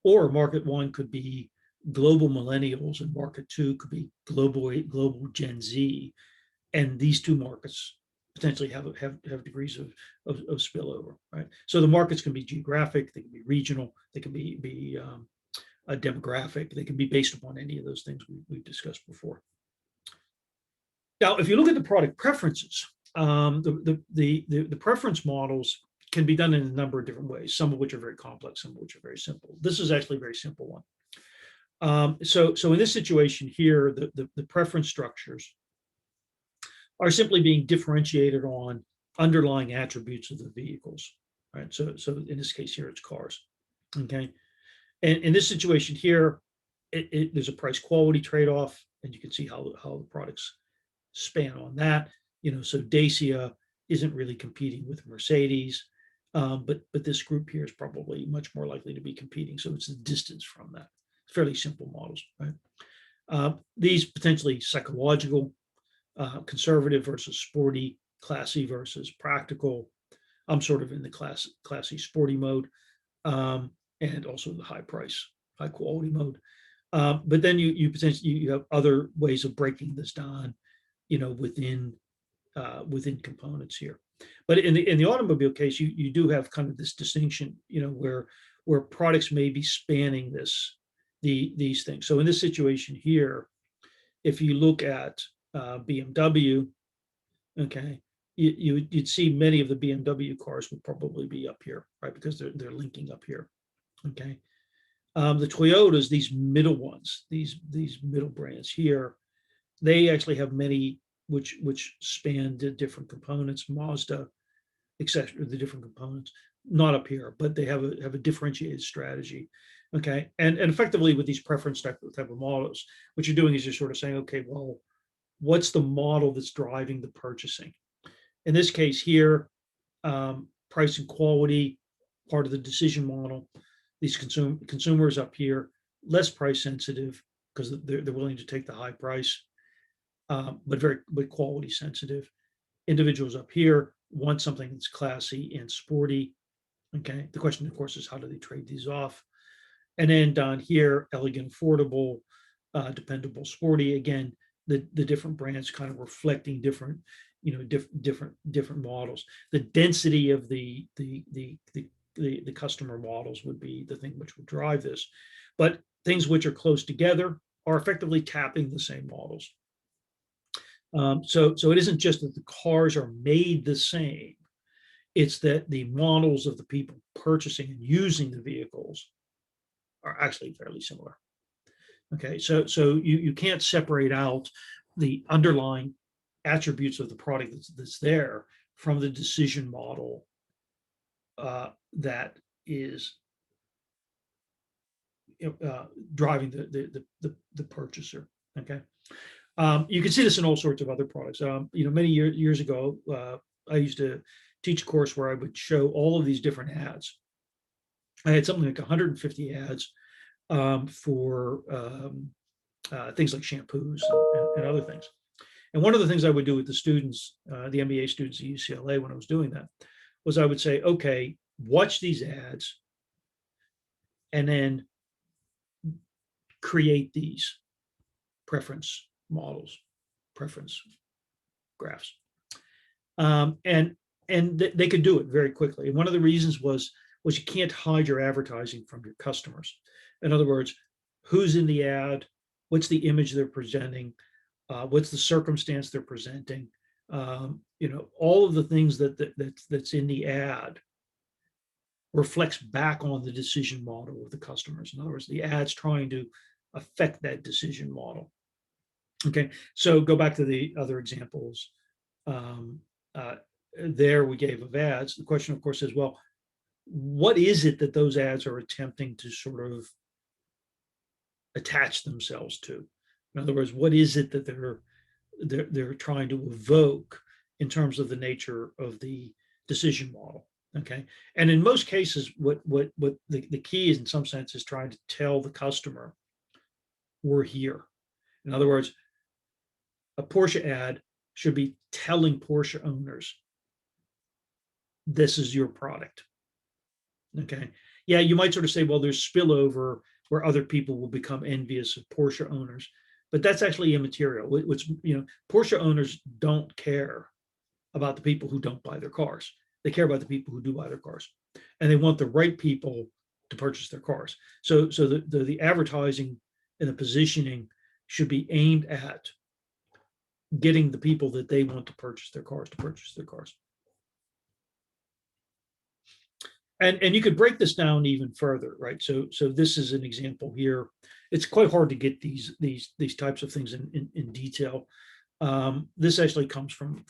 or market one could be global millennials and market two could be global Gen Z, and these two markets potentially have degrees of spillover, right? So the markets can be geographic, they can be regional, they can be a demographic, they can be based upon any of those things we've discussed before. Now, if you look at the product preferences, the preference models can be done in a number of different ways, some of which are very complex, some of which are very simple. This is actually a very simple one. So in this situation here, the preference structures are simply being differentiated on underlying attributes of the vehicles, right? So in this case here, it's cars, okay? And in this situation here, there's a price quality trade-off, and you can see how the products span on that. So Dacia isn't really competing with Mercedes, but this group here is probably much more likely to be competing. So it's the distance from that. Fairly simple models, right? These potentially psychological, conservative versus sporty, classy versus practical. I'm sort of in the classy, sporty mode, and also the high price, high quality mode. But then you potentially have other ways of breaking this down, within components here. But in the automobile case, you do have kind of this distinction, where products may be spanning these things. So in this situation here, if you look at BMW, okay, you'd see many of the BMW cars would probably be up here, right? Because they're linking up here, okay. The Toyotas, these middle ones, these middle brands here, they actually have many which span the different components, Mazda, etc. The different components, not up here, but they have a differentiated strategy, okay. And effectively with these preference type of models, what you're doing is you're sort of saying, okay, well, what's the model that's driving the purchasing? In this case here, price and quality part of the decision model. These consumers up here, less price sensitive because they're willing to take the high price, but quality sensitive. Individuals up here want something that's classy and sporty. Okay. The question, of course, is how do they trade these off? And then down here, elegant, affordable, dependable, sporty. Again, the different brands kind of reflecting different, different models. The density of the customer models would be the thing which would drive this. But things which are close together are effectively tapping the same models. So it isn't just that the cars are made the same, it's that the models of the people purchasing and using the vehicles are actually fairly similar. Okay, so you can't separate out the underlying attributes of the product that's there from the decision model that is driving the purchaser. Okay. You can see this in all sorts of other products. Many years ago, I used to teach a course where I would show all of these different ads. I had something like 150 ads for things like shampoos and other things. And one of the things I would do with the students, the MBA students at UCLA, when I was doing that, was I would say, okay, watch these ads and then create these preference models, preference graphs. And they could do it very quickly. And one of the reasons was you can't hide your advertising from your customers. In other words, who's in the ad, what's the image they're presenting, what's the circumstance they're presenting, all of the things that's in the ad reflects back on the decision model of the customers. In other words, the ad's trying to affect that decision model. Okay, so go back to the other examples. There we gave of ads. The question, of course, is, well, what is it that those ads are attempting to sort of attach themselves to? In other words, what is it that they're trying to evoke in terms of the nature of the decision model? Okay, and in most cases, what the key is, in some sense, is trying to tell the customer, we're here. In other words, a Porsche ad should be telling Porsche owners, this is your product. Okay. Yeah, you might sort of say, well, there's spillover where other people will become envious of Porsche owners, but that's actually immaterial. Porsche owners don't care about the people who don't buy their cars. They care about the people who do buy their cars, and they want the right people to purchase their cars. So the advertising and the positioning should be aimed at getting the people that they want to purchase their cars. And you could break this down even further, right? So this is an example here. It's quite hard to get these types of things in detail. This actually comes from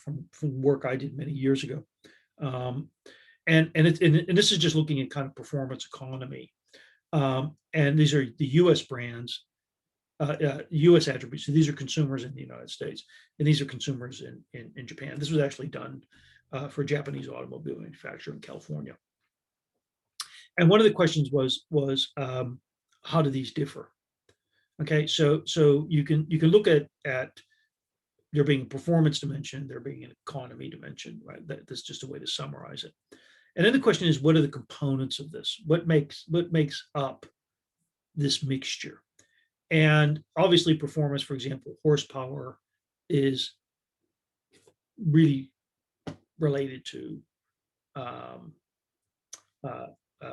work I did many years ago, and this is just looking at kind of performance economy, and these are the U.S. brands, U.S. attributes. So these are consumers in the United States, and these are consumers in Japan. This was actually done for a Japanese automobile manufacturer in California. And one of the questions was how do these differ? Okay, so you can look at there being a performance dimension, there being an economy dimension, right? That's just a way to summarize it. And then the question is, what are the components of this? What makes up this mixture? And obviously, performance, for example, horsepower, is really related to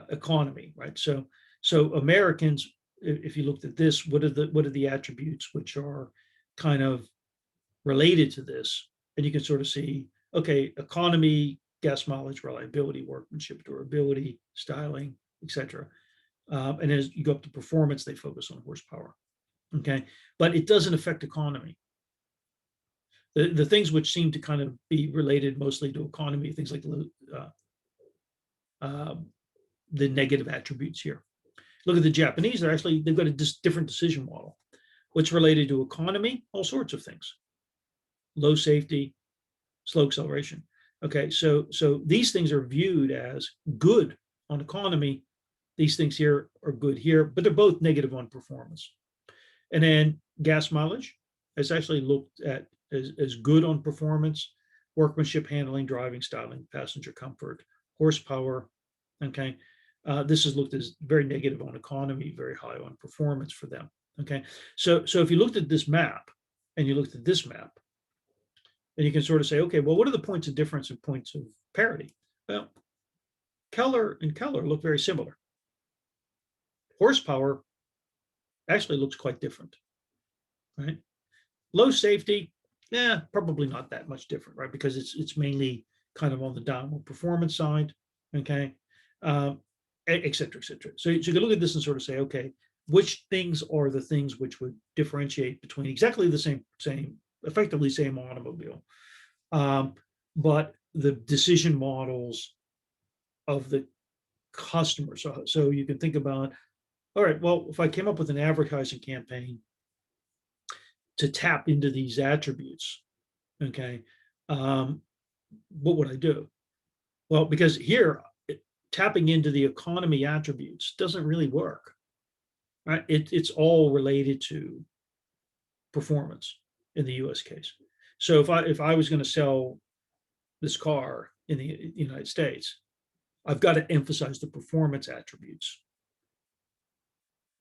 economy, right? So Americans, if you looked at this, what are the attributes which are kind of related to this? And you can sort of see, okay, economy, gas mileage, reliability, workmanship, durability, styling, etc. And as you go up to performance, they focus on horsepower. Okay, but it doesn't affect economy. The things which seem to kind of be related mostly to economy, things like the negative attributes here. Look at the Japanese. They've got a different decision model. What's related to economy? All sorts of things. Low safety, slow acceleration. Okay, so these things are viewed as good on economy. These things here are good here, but they're both negative on performance. And then gas mileage is actually looked at as good on performance, workmanship, handling, driving, styling, passenger comfort, horsepower. Okay. This is looked as very negative on economy, very high on performance for them. Okay. So if you looked at this map and you looked at this map, then you can sort of say, okay, well, what are the points of difference and points of parity? Well, Keller and Keller look very similar. Horsepower actually looks quite different, right? Low safety, yeah, probably not that much different, right? Because it's mainly kind of on the downward performance side, okay, et cetera, et cetera. So you can look at this and sort of say, okay, which things are the things which would differentiate between exactly the effectively same automobile, but the decision models of the customer. So you can think about, all right, well, if I came up with an advertising campaign to tap into these attributes, okay, what would I do? Well, because here, tapping into the economy attributes doesn't really work, right? It's all related to performance in the US case. So if I was going to sell this car in the United States, I've got to emphasize the performance attributes,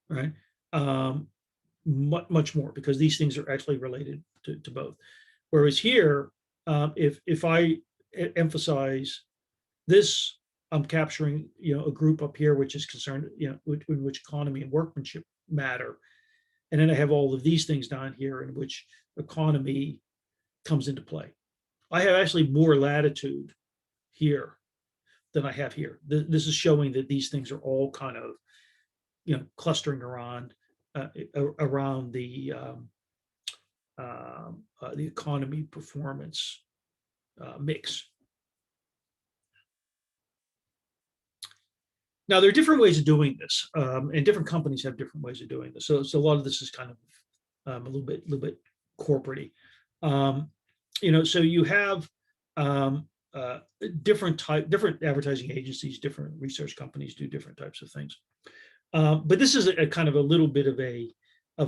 right? Much more, because these things are actually related to both. Whereas here, if I emphasize this, I'm capturing a group up here which is concerned in which economy and workmanship matter, and then I have all of these things down here in which economy comes into play. I have actually more latitude here than I have here. This is showing that these things are all kind of clustering around the economy performance mix. Now, there are different ways of doing this, and different companies have different ways of doing this. So a lot of this is kind of a little bit corporate-y. So you have different advertising agencies, different research companies do different types of things. But this is a kind of a little bit of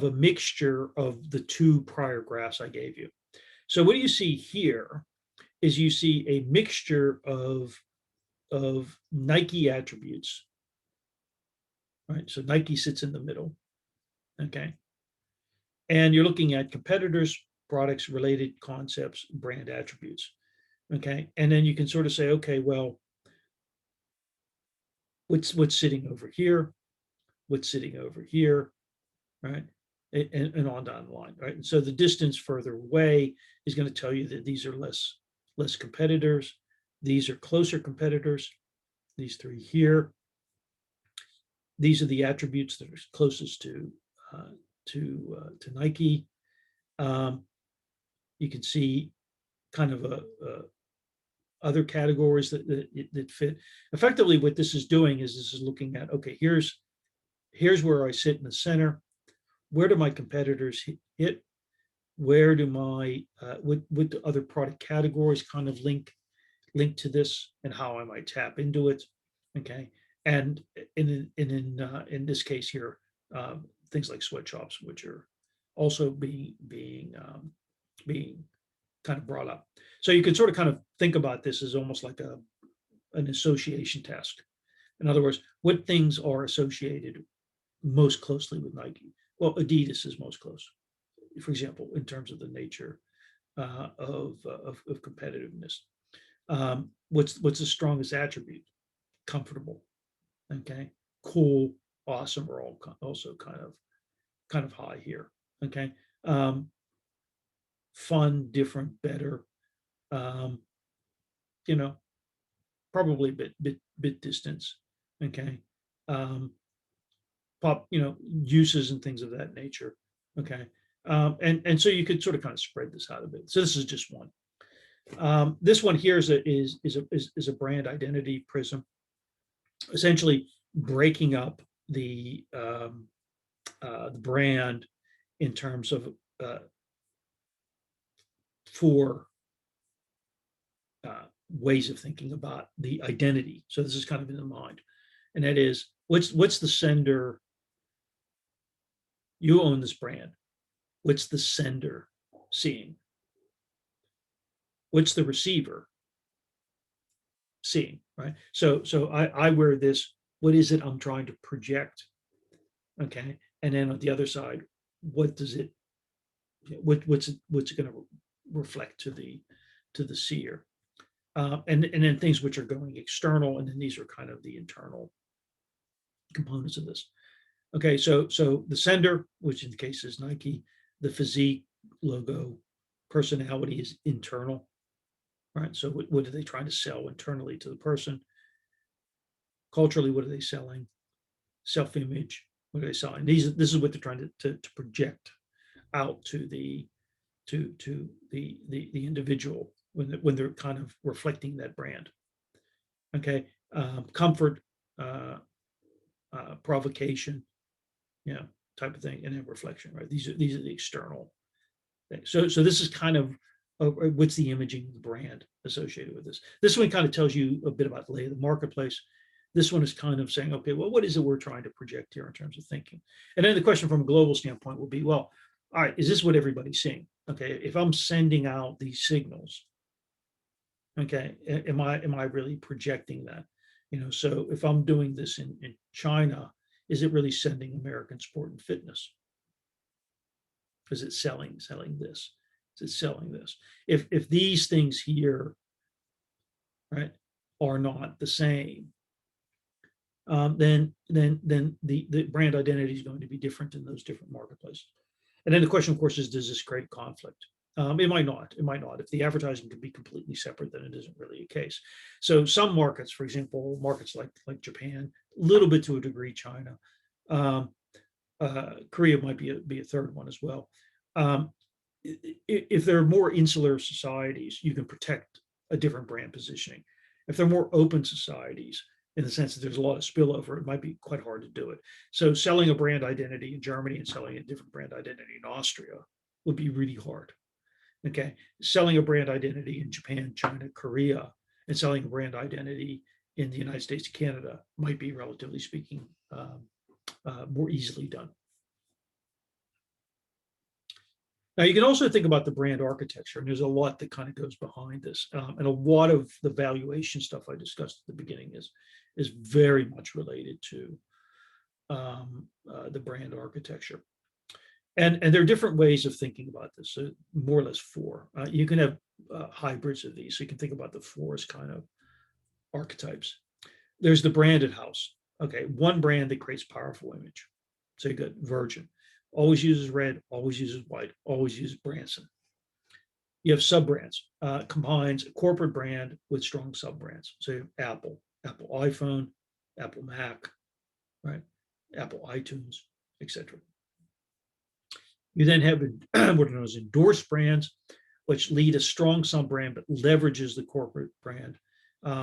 a mixture of the two prior graphs I gave you. So what you see here is you see a mixture of Nike attributes, right? So Nike sits in the middle, okay? And you're looking at competitors, products, related concepts, brand attributes, okay? And then you can sort of say, okay, well, what's sitting over here? What's sitting over here, right? And on down the line, right? And so the distance further away is going to tell you that these are less competitors. These are closer competitors. These three here. These are the attributes that are closest to Nike. You can see kind of other categories that fit. Effectively, what this is doing is this is looking at, okay, here's where I sit in the center. Where do my competitors hit? Where do my what the other product categories kind of link to this, and how I might tap into it? Okay, and in this case here, things like sweatshops, which are also being kind of brought up. So you can sort of kind of think about this as almost like an association test. In other words, what things are associated most closely with Nike? Well, Adidas is most close, for example, in terms of the nature of competitiveness. What's the strongest attribute? Comfortable, okay, cool, awesome are all also kind of high here, okay. Fun, different, better, um, probably a bit distance, okay. Pop, uses and things of that nature, okay. And so you could sort of kind of spread this out a bit. So this is just one. This one here is a brand identity prism, essentially breaking up the brand in terms of four ways of thinking about the identity. So this is kind of in the mind. and that is what's the sender? You own this brand. What's the sender seeing? What's the receiver seeing? Right. So I wear this. What is it I'm trying to project? Okay. And then on the other side, what does it? What's it going to reflect to the seer? And then things which are going external, and then these are kind of the internal components of this. Okay, so the sender, which in the case is Nike, the physique, logo, personality is internal, right? So what are they trying to sell internally to the person? Culturally, what are they selling? Self-image, what are they selling? This is what they're trying to project out to the individual when they're kind of reflecting that brand. Okay, comfort, uh, provocation, type of thing, and then reflection. Right, these are the external things. So this is kind of what's the imaging of the brand associated with this. This one kind of tells you a bit about the lay of the marketplace. This one is kind of saying, okay, well, what is it we're trying to project here in terms of thinking? And then the question from a global standpoint will be, well, all right, is this what everybody's seeing? Okay, if I'm sending out these signals, okay, am I really projecting that? So if I'm doing this in China, is it really sending American sport and fitness? Is it selling this? Is it selling this? If these things here, right, are not the same, then the brand identity is going to be different in those different marketplaces. And then the question, of course, is, does this create conflict? It might not. It might not. If the advertising can be completely separate, then it isn't really a case. So some markets, for example, markets like Japan, a little bit to a degree, China, um, Korea might be a third one as well. Um, if there are more insular societies, you can protect a different brand positioning. If they're more open societies, in the sense that there's a lot of spillover, it might be quite hard to do it. So selling a brand identity in Germany and selling a different brand identity in Austria would be really hard. Okay, selling a brand identity in Japan, China, Korea, and selling a brand identity in the United States, Canada might be, relatively speaking, more easily done. Now, you can also think about the brand architecture, and there's a lot that kind of goes behind this. And a lot of the valuation stuff I discussed at the beginning is very much related to the brand architecture. And there are different ways of thinking about this, so more or less four. You can have hybrids of these. So you can think about the four as kind of archetypes. There's the branded house. Okay, one brand that creates powerful image. So you got Virgin, always uses red, always uses white, always uses Branson. You have sub brands, combines a corporate brand with strong sub brands. So you have Apple, Apple iPhone, Apple Mac, right? Apple iTunes, etc. You then have what are known as endorsed brands, which lead a strong sub brand but leverages the corporate brand.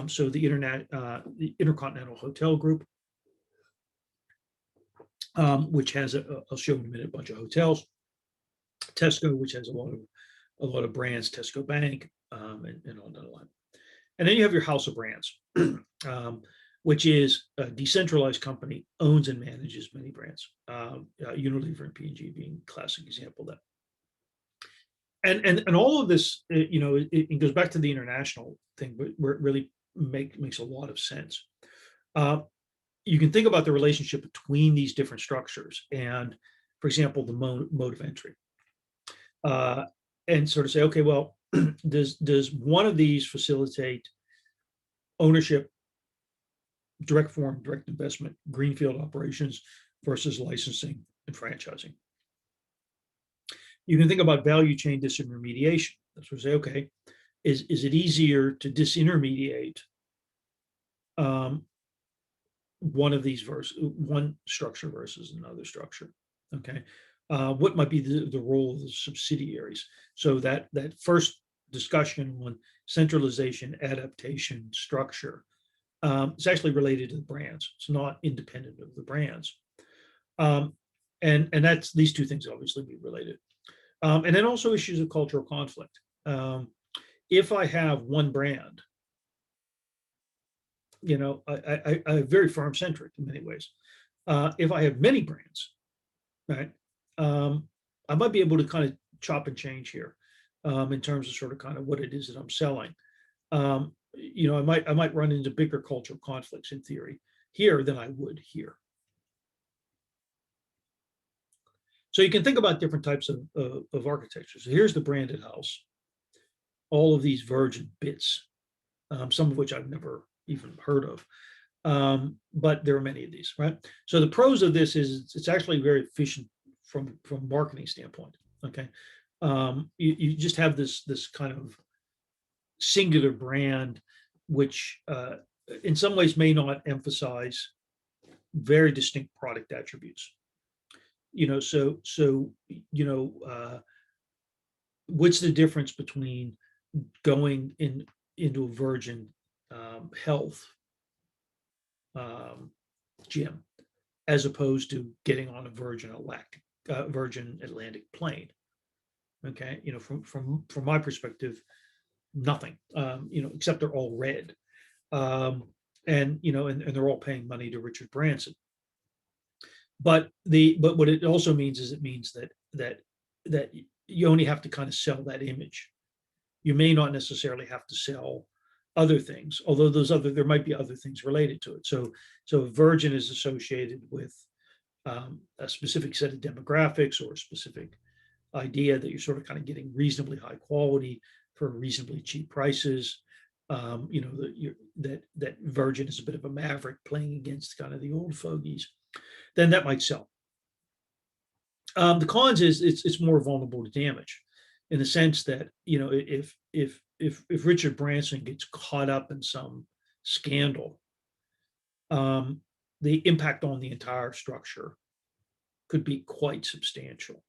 So the Intercontinental Hotel Group, which has I'll show in a minute, a bunch of hotels. Tesco, which has a lot of brands, Tesco Bank, and on the line. And then you have your house of brands, which is a decentralized company, owns and manages many brands. Unilever and P&G being a classic example of that. And all of this, it goes back to the international thing, but where it really makes a lot of sense. You can think about the relationship between these different structures and, for example, the mode of entry, and sort of say, okay, well, does one of these facilitate ownership, direct form, direct investment, greenfield operations versus licensing and franchising? You can think about value chain disintermediation. That's where say, okay, is it easier to disintermediate one of these one structure versus another structure? Okay, what might be the role of the subsidiaries? So that first discussion on centralization, adaptation, structure, it's actually related to the brands. It's not independent of the brands, and that's, these two things obviously be related. And then also issues of cultural conflict. If I have one brand I'm very farm centric in many ways. If I have many brands, right, um, I might be able to kind of chop and change here, in terms of sort of kind of what it is that I'm selling. I might run into bigger cultural conflicts in theory here than I would here. So you can think about different types of architecture. So here's the branded house, all of these virgin bits, some of which I've never even heard of. But there are many of these, right? So the pros of this is it's actually very efficient from a marketing standpoint. Okay. You just have this kind of singular brand, which in some ways may not emphasize very distinct product attributes. So what's the difference between going into a Virgin Health um, gym as opposed to getting on a Virgin Atlantic plane? Okay, from my perspective, nothing. Except they're all red, and they're all paying money to Richard Branson. But what it also means is it means that you only have to kind of sell that image. You may not necessarily have to sell other things, although there might be other things related to it. So Virgin is associated with a specific set of demographics or a specific idea that you're sort of kind of getting reasonably high quality for reasonably cheap prices. That Virgin is a bit of a maverick playing against kind of the old fogies, then that might sell. The cons is it's more vulnerable to damage, in the sense that if Richard Branson gets caught up in some scandal, the impact on the entire structure could be quite substantial,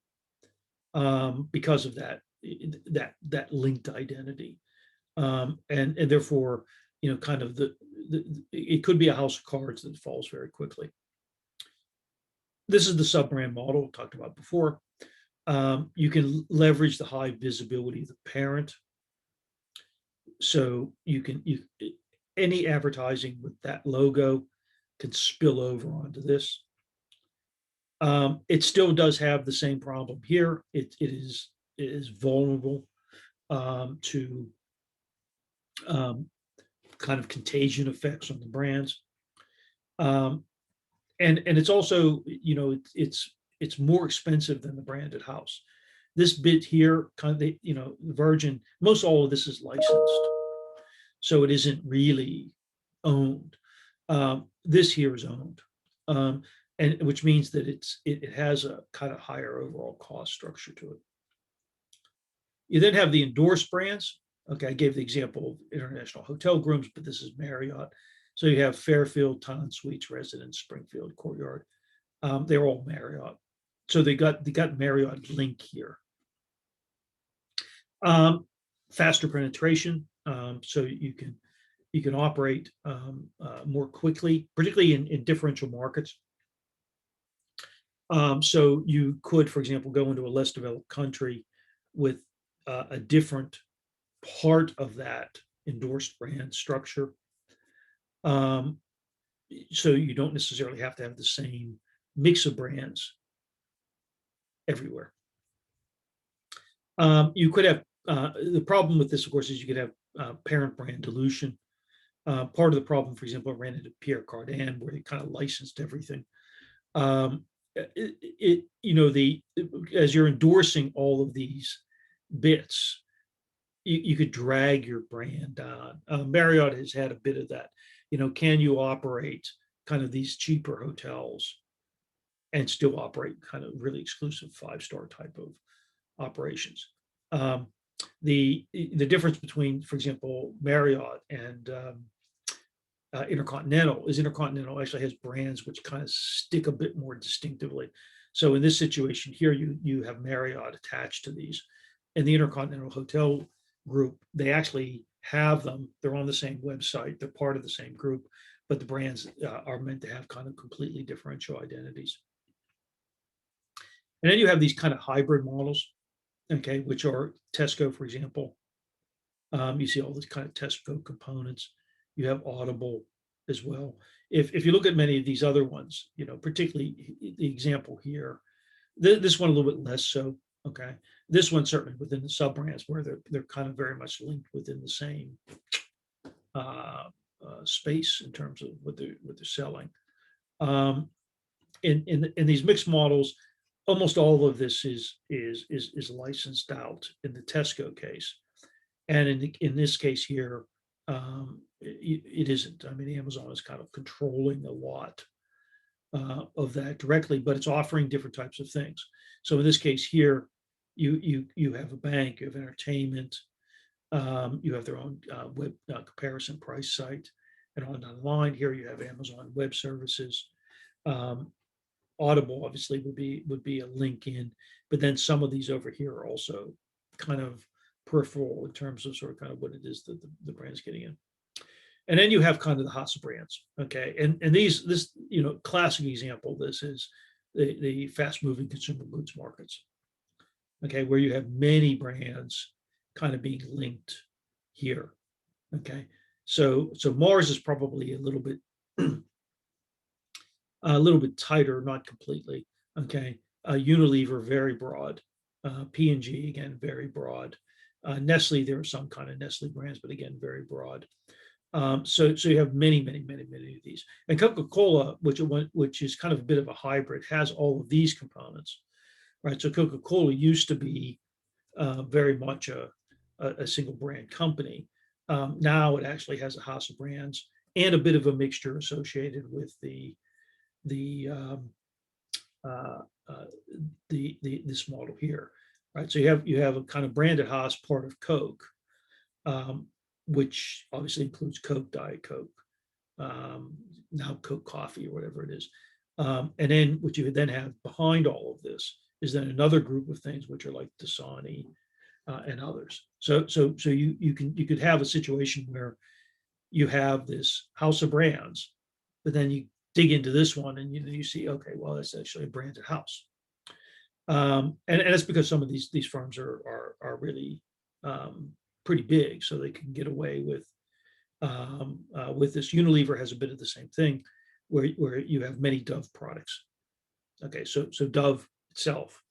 because of that linked identity, and therefore kind of it could be a house of cards that falls very quickly. This is the sub-brand model talked about before. You can leverage the high visibility of the parent. So any advertising with that logo can spill over onto this. It still does have the same problem here. It is vulnerable to kind of contagion effects on the brands. And it's also, it's more expensive than the branded house. This bit here, kind of, Virgin, most all of this is licensed, so it isn't really owned. This here is owned, and which means that it has a kind of higher overall cost structure to it. You then have the endorsed brands. Okay, I gave the example of International Hotel Grooms, but this is Marriott. So you have Fairfield, Town Suites, Residence, Springfield, Courtyard. They're all Marriott. So they got Marriott link here. Faster penetration, so you can operate more quickly, particularly in differential markets. So you could, for example, go into a less developed country with a different part of that endorsed brand structure. So you don't necessarily have to have the same mix of brands everywhere. You could have the problem with this, of course, is you could have parent brand dilution. Part of the problem, for example, I ran into Pierre Cardin, where he kind of licensed everything. As you're endorsing all of these bits, you could drag your brand down. Marriott has had a bit of that. Can you operate kind of these cheaper hotels and still operate kind of really exclusive 5-star type of operations? The difference between, for example, Marriott and Intercontinental actually has brands which kind of stick a bit more distinctively. So in this situation here, you have Marriott attached to these, and the Intercontinental Hotel Group, they actually have them. They're on the same website. They're part of the same group, but the brands are meant to have kind of completely differential identities. And then you have these kind of hybrid models, okay, which are Tesco, for example. You see all these kind of Tesco components. You have Audible. as well. If you look at many of these other ones, particularly the example here, this one a little bit less so. Okay, this one certainly within the sub brands where they're kind of very much linked within the same uh, space in terms of what they're selling. Um, in these mixed models, almost all of this is licensed out in the Tesco case, and in this case here, it isn't. I mean, Amazon is kind of controlling a lot of that directly, but it's offering different types of things. So in this case here, you have a bank, you have entertainment, you have their own web comparison price site, and on the line here you have Amazon Web Services. Um, Audible obviously would be a link in, but then some of these over here are also kind of peripheral in terms of sort of kind of what it is that the brand's getting in. And then you have kind of the house of brands, okay? And this classic example of this is the fast moving consumer goods markets, okay, where you have many brands kind of being linked here, okay? So Mars is probably a little bit tighter, not completely, okay? Unilever, very broad. P&G, again, very broad. Nestle, there are some kind of Nestle brands, but again, very broad. So you have many of these. And Coca-Cola, which is kind of a bit of a hybrid, has all of these components, right? So Coca-Cola used to be very much a single brand company. Now it actually has a house of brands and a bit of a mixture associated with this model here, right? So you have a kind of branded house part of Coke, which obviously includes Coke, Diet Coke, now Coke Coffee or whatever it is. And then what you would then have behind all of this is then another group of things which are like Dasani and others. So you could have a situation where you have this house of brands, but then you dig into this one and you see, okay, well, that's actually a branded house. And it's because some of these firms are really pretty big, so they can get away with this. Unilever has a bit of the same thing, where you have many Dove products. Okay, so Dove itself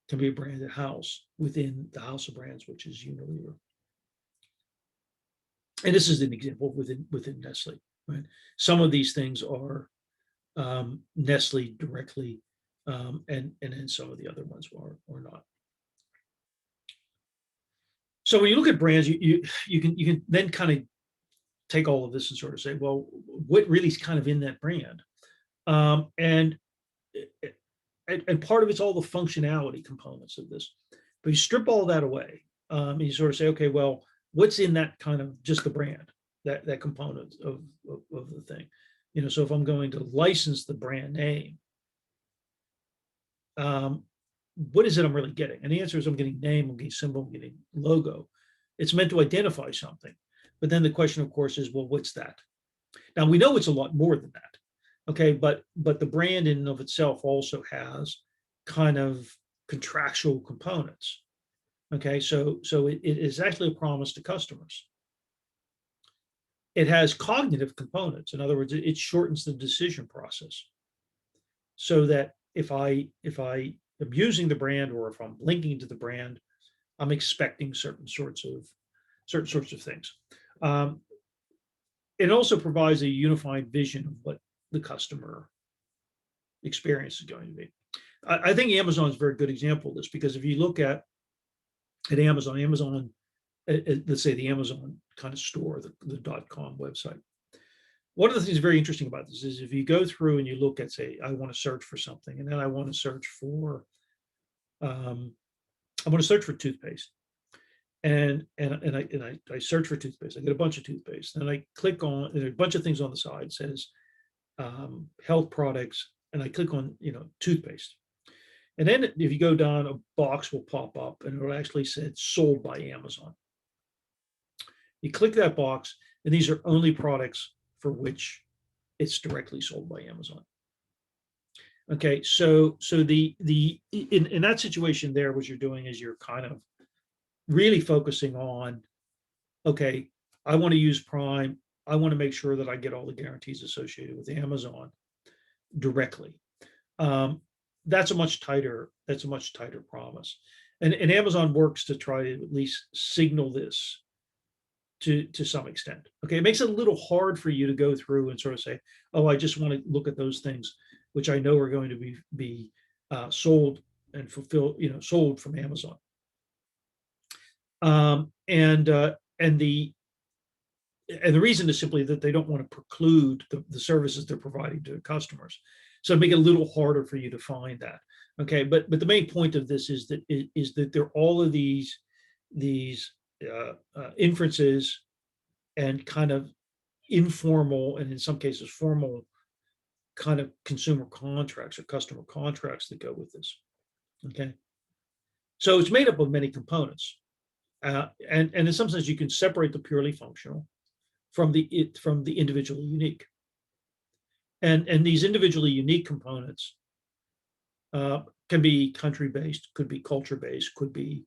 can be a branded house within the house of brands, which is Unilever. And this is an example within Nestle, right? Some of these things are Nestle directly, and then some of the other ones are not. So when you look at brands, you can then kind of take all of this and sort of say, well, what really is kind of in that brand? And part of it's all the functionality components of this. But you strip all that away, and you sort of say, okay, well, what's in that kind of just the brand, that component of the thing? So if I'm going to license the brand name, what is it I'm really getting? And the answer is I'm getting name, I'm getting symbol, I'm getting logo. It's meant to identify something. But then the question, of course, is, well, what's that? Now we know it's a lot more than that. Okay, but the brand in and of itself also has kind of contractual components. Okay, so it is actually a promise to customers. It has cognitive components. In other words, it shortens the decision process, so that if I am using the brand, or if I'm linking to the brand, I'm expecting certain sorts of things. It also provides a unified vision of what the customer experience is going to be. I think Amazon is a very good example of this, because if you look at Amazon, let's say the Amazon kind of store, the .com website. One of the things very interesting about this is if you go through and you look at, say, I want to search for something, and then I want to search for toothpaste, and I search for toothpaste. I get a bunch of toothpaste, and I click on, there's a bunch of things on the side. It says health products, and I click on toothpaste, and then if you go down, a box will pop up, and it'll actually say sold by Amazon. You click that box, and these are only products for which it's directly sold by Amazon. Okay, so in that situation there, what you're doing is you're kind of really focusing on, okay, I want to use Prime. I want to make sure that I get all the guarantees associated with Amazon directly. Um, that's a much tighter promise. And Amazon works to try to at least signal this to some extent. Okay, it makes it a little hard for you to go through and sort of say, oh, I just want to look at those things which I know are going to be sold and fulfilled, sold from Amazon. And the reason is simply that they don't want to preclude the services they're providing to customers. So make it a little harder for you to find that. Okay, but the main point of this is that there are all of these inferences and kind of informal, and in some cases formal, kind of consumer contracts or customer contracts that go with this. Okay, so it's made up of many components, and in some sense you can separate the purely functional from the individually unique. And these individually unique components can be country based, could be culture based, could be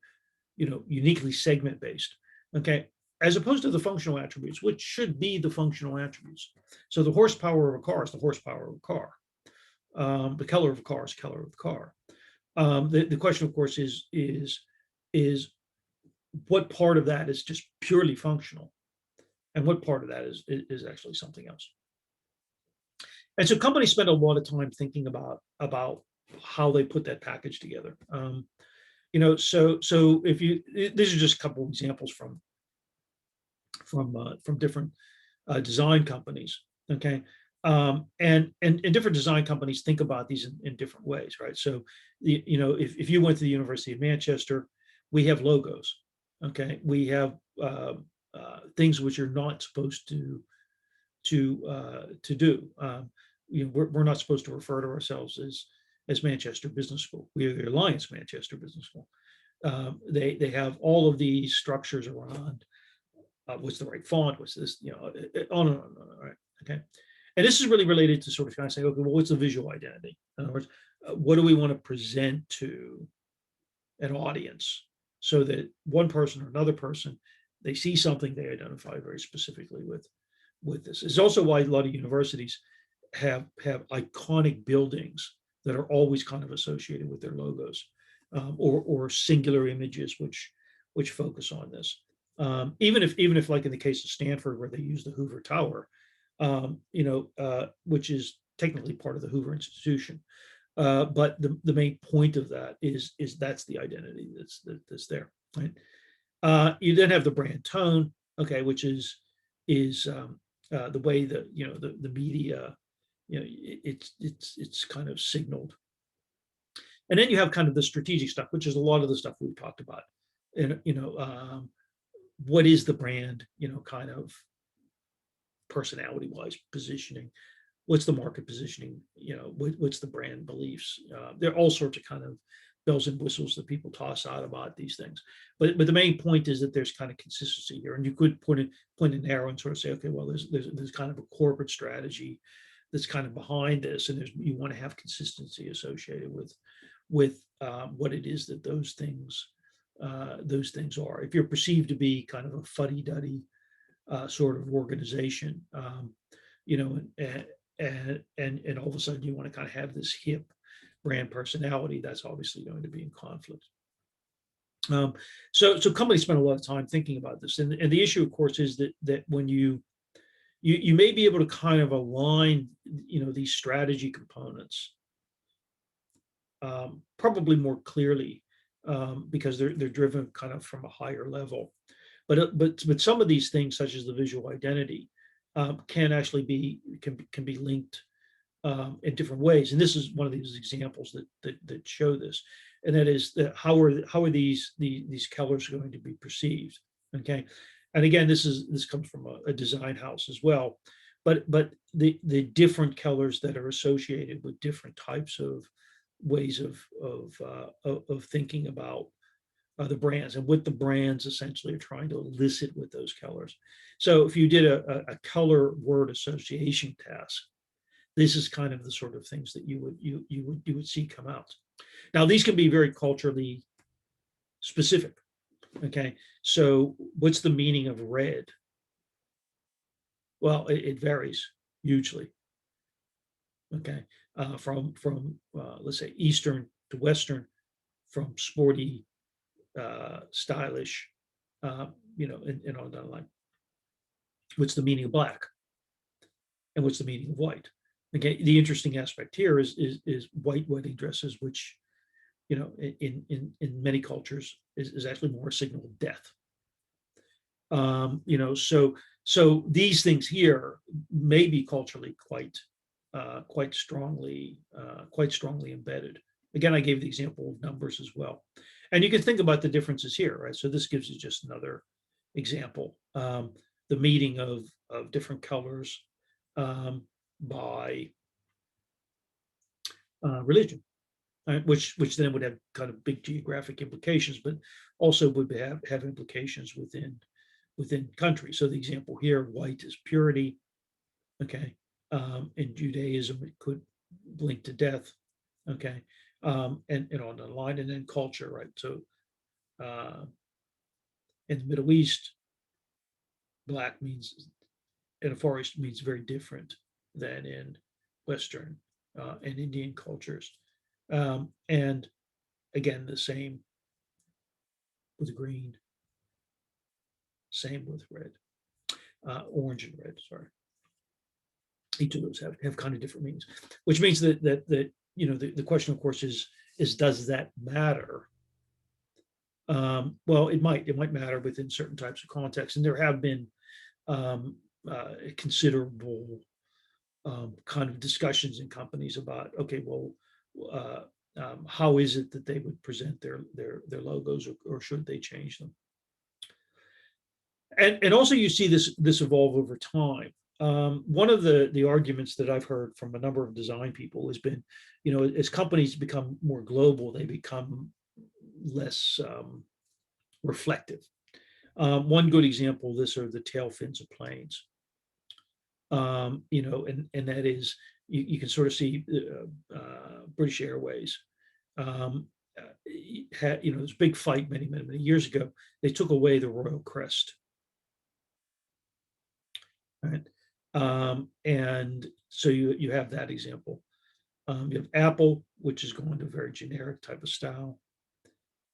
uniquely segment based. Okay, as opposed to the functional attributes, which should be the functional attributes. So the horsepower of a car is the horsepower of a car. The color of a car is the color of the car. The question, of course, is what part of that is just purely functional, and what part of that is actually something else. And so companies spend a lot of time thinking about how they put that package together. So if you, these are just a couple of examples from different design companies. Okay, and different design companies think about these in different ways, right? So if you went to the University of Manchester, we have logos. Okay, we have things which you're not supposed to do. We're not supposed to refer to ourselves as Manchester Business School. We are the Alliance Manchester Business School. They have all of these structures around what's the right font, what's this, on and on, right? Okay, and this is really related to sort of kind of saying, okay, well, what's the visual identity? In other words, what do we want to present to an audience so that one person or another person, they see something they identify very specifically with this. It's also why a lot of universities have iconic buildings that are always kind of associated with their logos, or singular images which focus on this. Even if like in the case of Stanford, where they use the Hoover Tower, which is technically part of the Hoover Institution, but the main point of that is that's the identity that's there, right? You then have the brand tone, okay, which is the way that the media, it's kind of signaled. And then you have kind of the strategic stuff, which is a lot of the stuff we've talked about. And what is the brand, kind of personality wise positioning? What's the market positioning? What's the brand beliefs? There are all sorts of kind of bells and whistles that people toss out about these things, but the main point is that there's kind of consistency here, and you could point an arrow and sort of say, okay, well, there's kind of a corporate strategy that's kind of behind this, and you want to have consistency associated with what it is that those things are. If you're perceived to be kind of a fuddy-duddy sort of organization, and all of a sudden you want to kind of have this hip brand personality, that's obviously going to be in conflict. So companies spend a lot of time thinking about this, and the issue, of course, is that when you may be able to kind of align, these strategy components probably more clearly, because they're driven kind of from a higher level. But some of these things, such as the visual identity, can actually be linked in different ways. And this is one of these examples that show this, and that is that how are these colors going to be perceived? Okay, and again, this comes from a design house as well, but the different colors that are associated with different types of ways of thinking about the brands, and what the brands essentially are trying to elicit with those colors. So if you did a color word association task, this is kind of the sort of things that you would see come out. Now, these can be very culturally specific. Okay, so what's the meaning of red? Well, it varies hugely. Okay, from let's say Eastern to Western, from sporty, stylish, uh, and on that line. What's the meaning of black, and what's the meaning of white? Okay, the interesting aspect here is white wedding dresses, which in many cultures is actually more a signal of death. So these things here may be culturally quite strongly embedded. Again, I gave the example of numbers as well, and you can think about the differences here, right? So this gives you just another example. The meeting of different colors by religion, right? Which then would have kind of big geographic implications, but also would have implications within countries. So the example here, white is purity. Okay. In Judaism, it could link to death. Okay. And on the line, and then culture, right? So uh, in the Middle East, black means, in a Far East, means very different than in Western and Indian cultures. And again, the same with green, same with red, orange and red. Sorry, each of those have kind of different meanings, which means that the question, of course, is does that matter? Well, it might matter within certain types of contexts, and there have been considerable kind of discussions in companies about, okay, well, uh, how is it that they would present their logos, or should they change them? And also you see this evolve over time. One of the arguments that I've heard from a number of design people has been, as companies become more global, they become less reflective. One good example of this are the tail fins of planes. And that is, you can sort of see British Airways this big fight many years ago. They took away the Royal Crest, right? And so you have that example. You have Apple, which is going to a very generic type of style.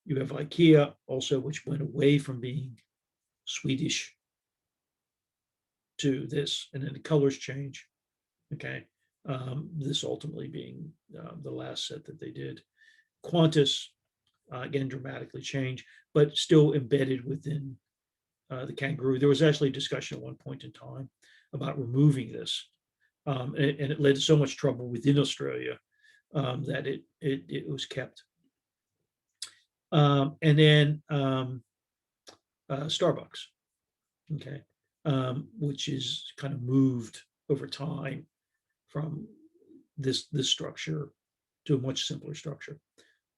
You have IKEA also, which went away from being Swedish to this, and then the colors change. Okay. This ultimately being the last set that they did. Qantas, again, dramatically changed, but still embedded within the kangaroo. There was actually a discussion at one point in time about removing this, and it led to so much trouble within Australia that it was kept. And then Starbucks, okay, which is kind of moved over time from this structure to a much simpler structure.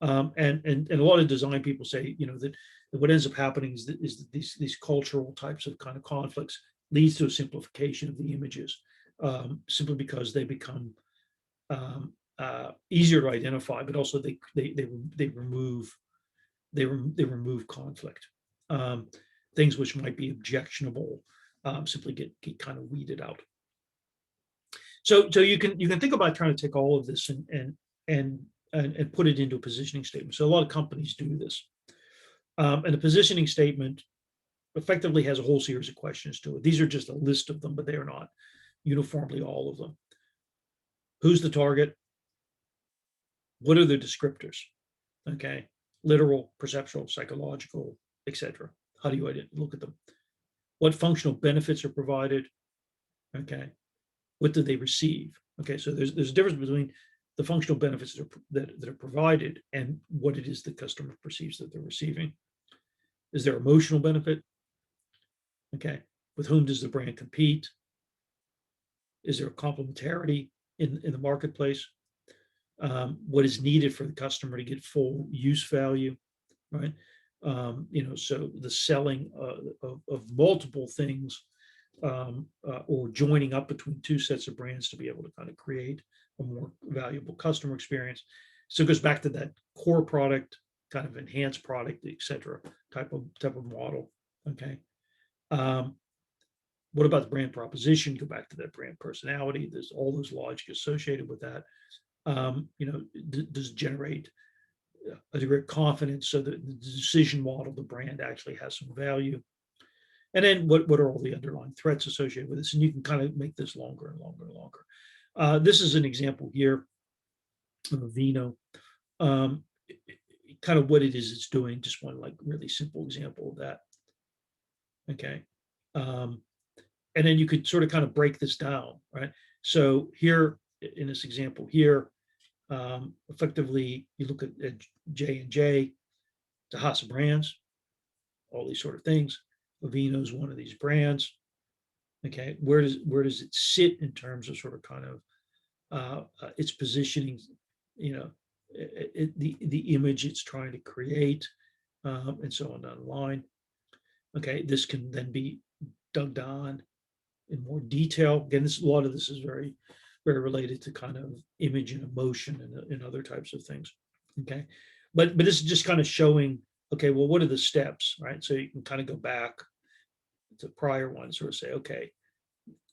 And a lot of design people say, that what ends up happening is that these cultural types of kind of conflicts leads to a simplification of the images, simply because they become easier to identify, but also they remove conflict. Things which might be objectionable simply get kind of weeded out. So you can think about trying to take all of this and put it into a positioning statement. So a lot of companies do this, and the positioning statement effectively has a whole series of questions to it. These are just a list of them, but they are not uniformly all of them. Who's the target? What are the descriptors? Okay, literal, perceptual, psychological, etc. How do you look at them? What functional benefits are provided? Okay, what do they receive? Okay, so there's a difference between the functional benefits that are provided and what it is the customer perceives that they're receiving. Is there emotional benefit? Okay, with whom does the brand compete? Is there a complementarity in the marketplace? What is needed for the customer to get full use value, right? So the selling of multiple things, or joining up between two sets of brands to be able to kind of create a more valuable customer experience. So it goes back to that core product, kind of enhanced product, et cetera, type of model. Okay. What about the brand proposition? Go back to that brand personality. There's all those logic associated with that. Does generate a degree of confidence so that the decision model, the brand actually has some value. And then what are all the underlying threats associated with this? And you can kind of make this longer and longer and longer. This is an example here of Aveeno. Um, kind of what it is it's doing, just one like really simple example of that. Okay. And then you could sort of kind of break this down, right? So here in this example here, effectively you look at J&J, the House of Brands, all these sort of things. Aveeno is one of these brands. Okay, where does it sit in terms of sort of kind of its positioning? You know, the image it's trying to create, and so on down the line. Okay, this can then be dug on in more detail. Again, a lot of this is very related to kind of image and emotion and other types of things. Okay, but this is just kind of showing. Okay, well, what are the steps, right? So you can kind of go back to prior ones, sort of say, okay,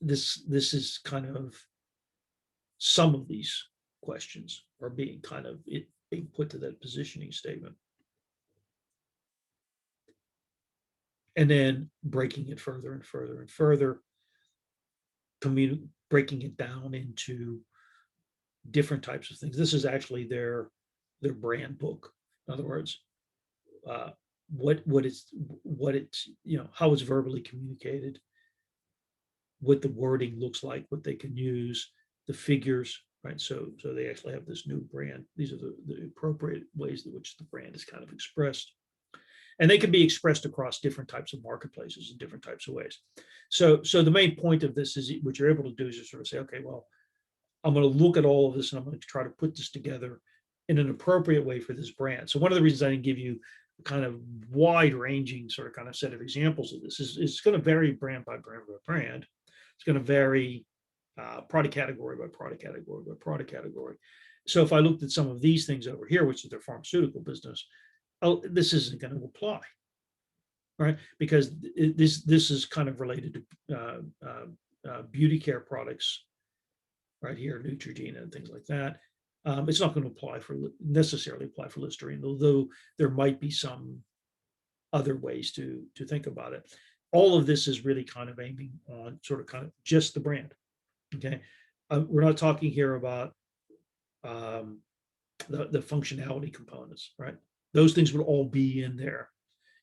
this is kind of some of these questions are being kind of being put to that positioning statement, and then breaking it further and further and further, breaking it down into different types of things. This is actually their brand book. In other words, what it's how it's verbally communicated, what the wording looks like, what they can use, the figures, right? So they actually have this new brand. These are the appropriate ways in which the brand is kind of expressed. And they can be expressed across different types of marketplaces in different types of ways. So the main point of this is what you're able to do is just sort of say, okay, well, I'm going to look at all of this and I'm going to try to put this together in an appropriate way for this brand. So one of the reasons I didn't give you a kind of wide ranging sort of kind of set of examples of this is it's going to vary brand by brand by brand. It's going to vary product category by product category by product category. So if I looked at some of these things over here, which is their pharmaceutical business, this isn't going to apply, right? Because this is kind of related to beauty care products, right here, Neutrogena and things like that. It's not going to necessarily apply for Listerine, although there might be some other ways to think about it. All of this is really kind of aiming on sort of kind of just the brand. Okay, we're not talking here about the functionality components, right? Those things would all be in there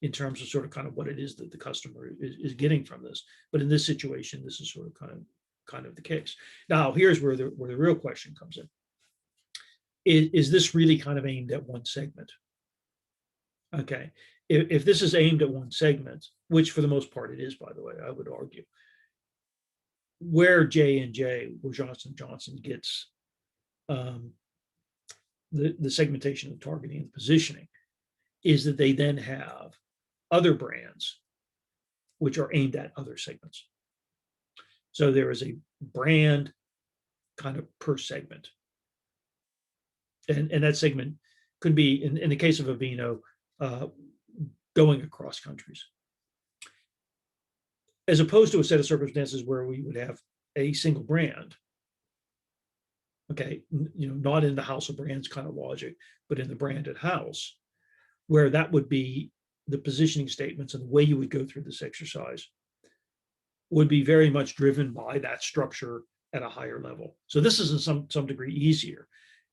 in terms of sort of kind of what it is that the customer is getting from this. But in this situation, this is sort of kind of the case. Now, here's where the real question comes in. Is this really kind of aimed at one segment? Okay, if this is aimed at one segment, which for the most part it is, by the way, I would argue, where J&J, where Johnson & Johnson gets the segmentation, the targeting, and the positioning, is that they then have other brands which are aimed at other segments. So there is a brand kind of per segment. And that segment could be, in the case of Aveeno, going across countries. As opposed to a set of circumstances where we would have a single brand. Okay, not in the house of brands kind of logic, but in the branded house, where that would be the positioning statements and the way you would go through this exercise would be very much driven by that structure at a higher level. So this is in some degree easier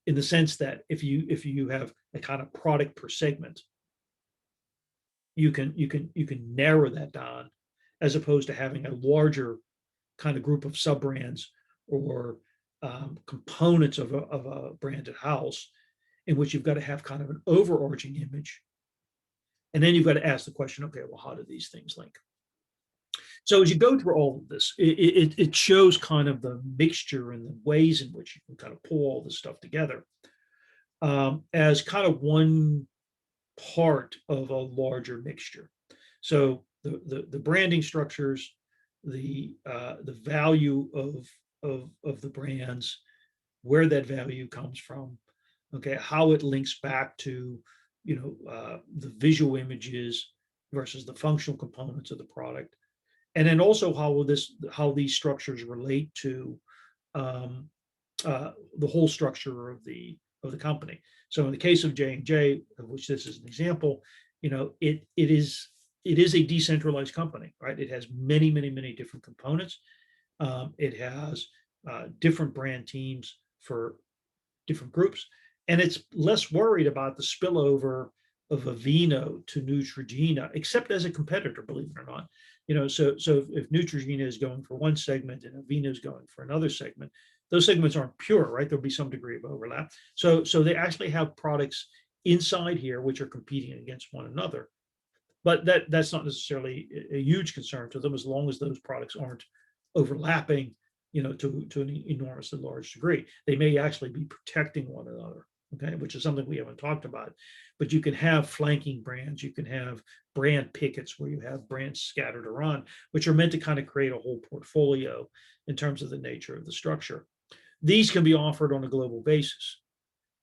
in the sense that if you have a kind of product per segment, you can narrow that down as opposed to having a larger kind of group of sub brands or components of a branded house in which you've got to have kind of an overarching image. And then you've got to ask the question, okay, well, how do these things link? So as you go through all of this, it shows kind of the mixture and the ways in which you can kind of pull all this stuff together as kind of one part of a larger mixture. So the branding structures, the value of the brands, where that value comes from, okay, how it links back to the visual images versus the functional components of the product, And then also how these structures relate to um, the whole structure of the company. So in the case of J&J, of which this is an example, it is a decentralized company, right? It has many different components. It has different brand teams for different groups, and it's less worried about the spillover of Aveeno to Neutrogena, except as a competitor, believe it or not. So if Neutrogena is going for one segment and Aveeno is going for another segment, those segments aren't pure, right? There'll be some degree of overlap. So they actually have products inside here which are competing against one another. But that's not necessarily a huge concern to them as long as those products aren't overlapping, to an enormously large degree. They may actually be protecting one another, okay, which is something we haven't talked about. But you can have flanking brands, you can have brand pickets where you have brands scattered around, which are meant to kind of create a whole portfolio in terms of the nature of the structure. These can be offered on a global basis,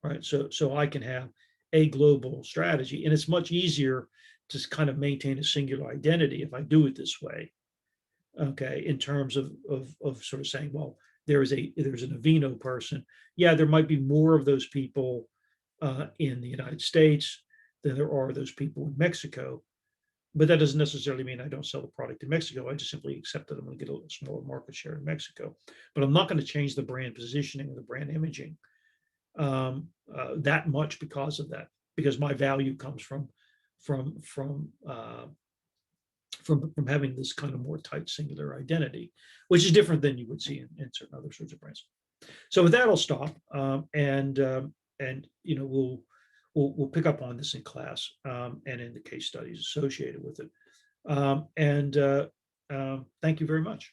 right? So I can have a global strategy, and it's much easier to kind of maintain a singular identity if I do it this way. Okay, in terms of sort of saying, well, there's an Aveeno person. Yeah, there might be more of those people in the United States than there are those people in Mexico. But that doesn't necessarily mean I don't sell the product in Mexico. I just simply accept that I'm going to get a smaller market share in Mexico. But I'm not going to change the brand positioning or the brand imaging that much because of that, because my value comes from from uh, from having this kind of more tight singular identity, which is different than you would see in certain other sorts of brands. So with that, I'll stop, and we'll pick up on this in class, and in the case studies associated with it. And thank you very much.